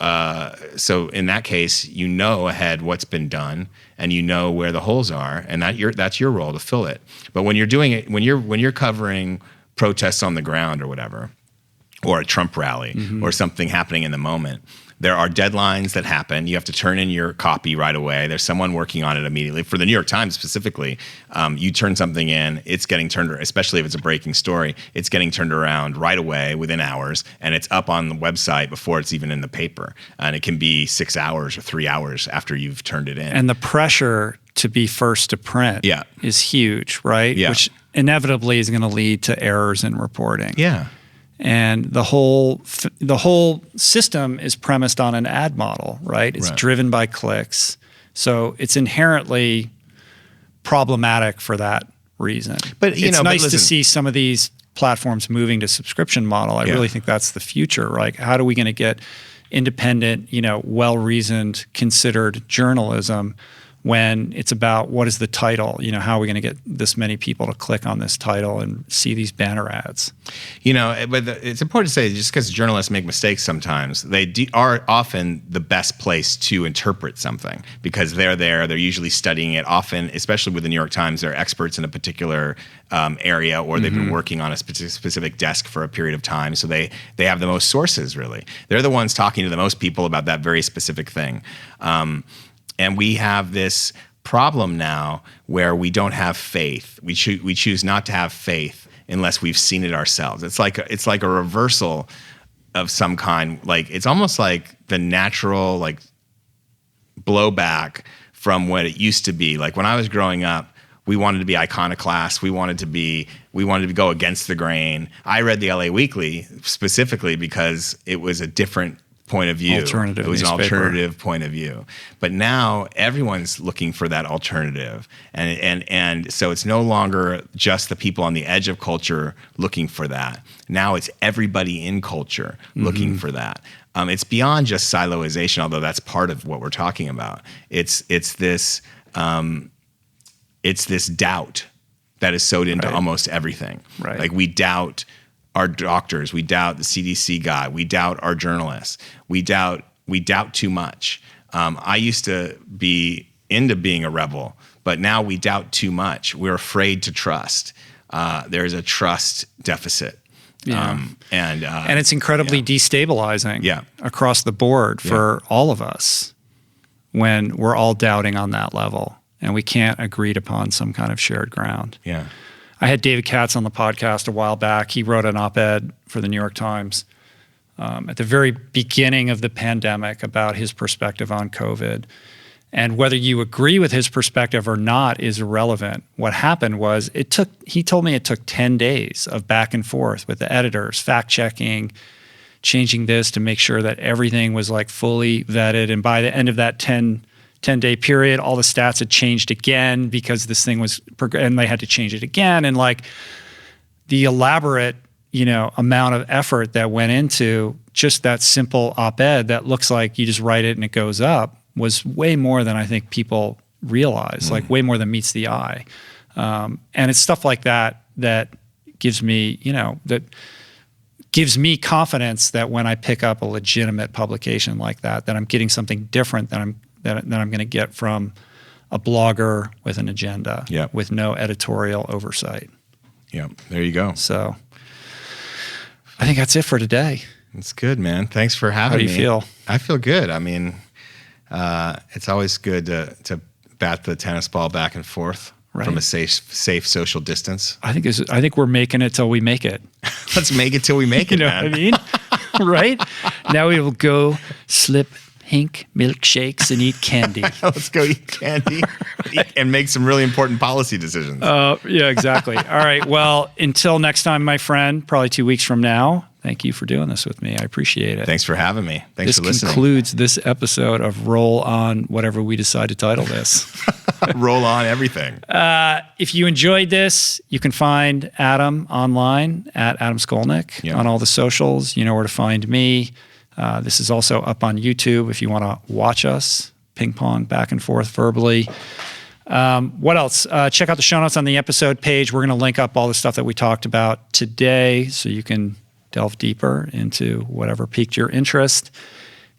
B: in that case, ahead what's been done, and where the holes are, and that's your role to fill it. But when you're doing it, when you're covering protests on the ground or whatever, or a Trump rally, or something happening in the moment, there are deadlines that happen. You have to turn in your copy right away. There's someone working on it immediately. For the New York Times specifically, you turn something in, it's getting turned, especially if it's a breaking story, it's getting turned around right away within hours, and it's up on the website before it's even in the paper. And it can be 6 hours or 3 hours after you've turned it in.
A: And the pressure to be first to print is huge, right?
B: Yeah.
A: Which inevitably is going to lead to errors in reporting.
B: Yeah.
A: And the whole system is premised on an ad model, right? It's driven by clicks. So it's inherently problematic for that reason.
B: But
A: it's nice to see some of these platforms moving to subscription model. I really think that's the future. Like, how are we going to get independent, well-reasoned, considered journalism when it's about what is the title, how are we going to get this many people to click on this title and see these banner ads?
B: But it's important to say, just because journalists make mistakes sometimes, they are often the best place to interpret something, because they're usually studying it. Often, especially with the New York Times, they're experts in a particular area, or they've been working on a specific desk for a period of time. So they have the most sources, really. They're the ones talking to the most people about that very specific thing. And we have this problem now where we don't have faith. We choose not to have faith unless we've seen it ourselves. It's like a reversal of some kind. Like, it's almost like the natural blowback from what it used to be. Like, when I was growing up, we wanted to be iconoclast. We wanted to go against the grain. I read the LA Weekly specifically because it was a different point of view. It was an alternative point of view. But now everyone's looking for that alternative. And so it's no longer just the people on the edge of culture looking for that. Now it's everybody in culture looking for that. It's beyond just siloization, although that's part of what we're talking about. It's this doubt that is sewed into almost everything. Right. Like, we doubt our doctors, we doubt the CDC guy, we doubt our journalists, we doubt too much. I used to be into being a rebel, but now we doubt too much. We're afraid to trust. There's a trust deficit.
A: Yeah. And it's incredibly destabilizing across the board for all of us when we're all doubting on that level and we can't agree upon some kind of shared ground.
B: Yeah.
A: I had David Katz on the podcast a while back. He wrote an op-ed for the New York Times at the very beginning of the pandemic about his perspective on COVID. And whether you agree with his perspective or not is irrelevant. What happened was he told me it took 10 days of back and forth with the editors, fact-checking, changing this to make sure that everything was fully vetted. And by the end of that 10-day period, all the stats had changed again because this thing was, and they had to change it again. And the elaborate, amount of effort that went into just that simple op-ed that looks like you just write it and it goes up was way more than I think people realize, way more than meets the eye. And it's stuff like that gives me, gives me confidence that when I pick up a legitimate publication like that I'm getting something different than I'm going to get from a blogger with an agenda, with no editorial oversight.
B: Yeah, there you go.
A: So I think that's it for today.
B: That's good, man. Thanks for having me.
A: How do you feel?
B: I feel good. I mean, it's always good to bat the tennis ball back and forth from a safe social distance. I
A: think we're making it till we make it.
B: Let's make it till we make it, man.
A: What I mean? Right? Now we will go slip pink milkshakes and eat candy.
B: Let's go eat candy and make some really important policy decisions.
A: Yeah, exactly. All right. Well, until next time, my friend, probably 2 weeks from now, thank you for doing this with me. I appreciate it.
B: Thanks for having me. Thanks for listening.
A: This concludes this episode of Roll On, whatever we decide to title this.
B: Roll On everything.
A: If you enjoyed this, you can find Adam online at Adam Skolnick on all the socials. You know where to find me. This is also up on YouTube if you want to watch us ping pong back and forth verbally. What else? Check out the show notes on the episode page. We're going to link up all the stuff that we talked about today so you can delve deeper into whatever piqued your interest.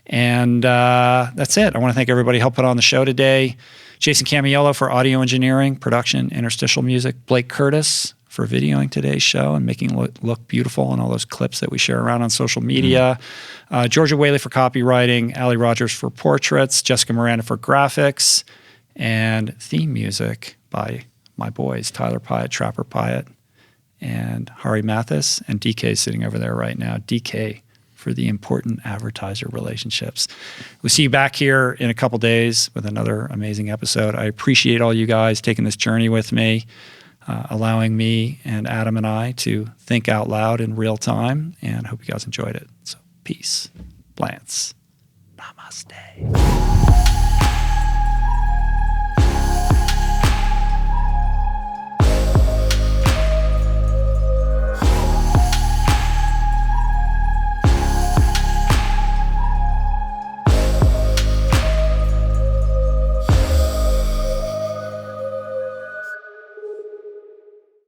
A: And that's it. I want to thank everybody who helped put on the show today. Jason Camiello for audio engineering, production, interstitial music. Blake Curtis for videoing today's show and making it look beautiful on all those clips that we share around on social media. Georgia Whaley for copywriting, Allie Rogers for portraits, Jessica Miranda for graphics, and theme music by my boys, Tyler Pyatt, Trapper Pyatt, and Hari Mathis, and DK sitting over there right now. DK for the important advertiser relationships. We'll see you back here in a couple days with another amazing episode. I appreciate all you guys taking this journey with me, allowing me and Adam and I to think out loud in real time, and hope you guys enjoyed it. So peace, plants, namaste.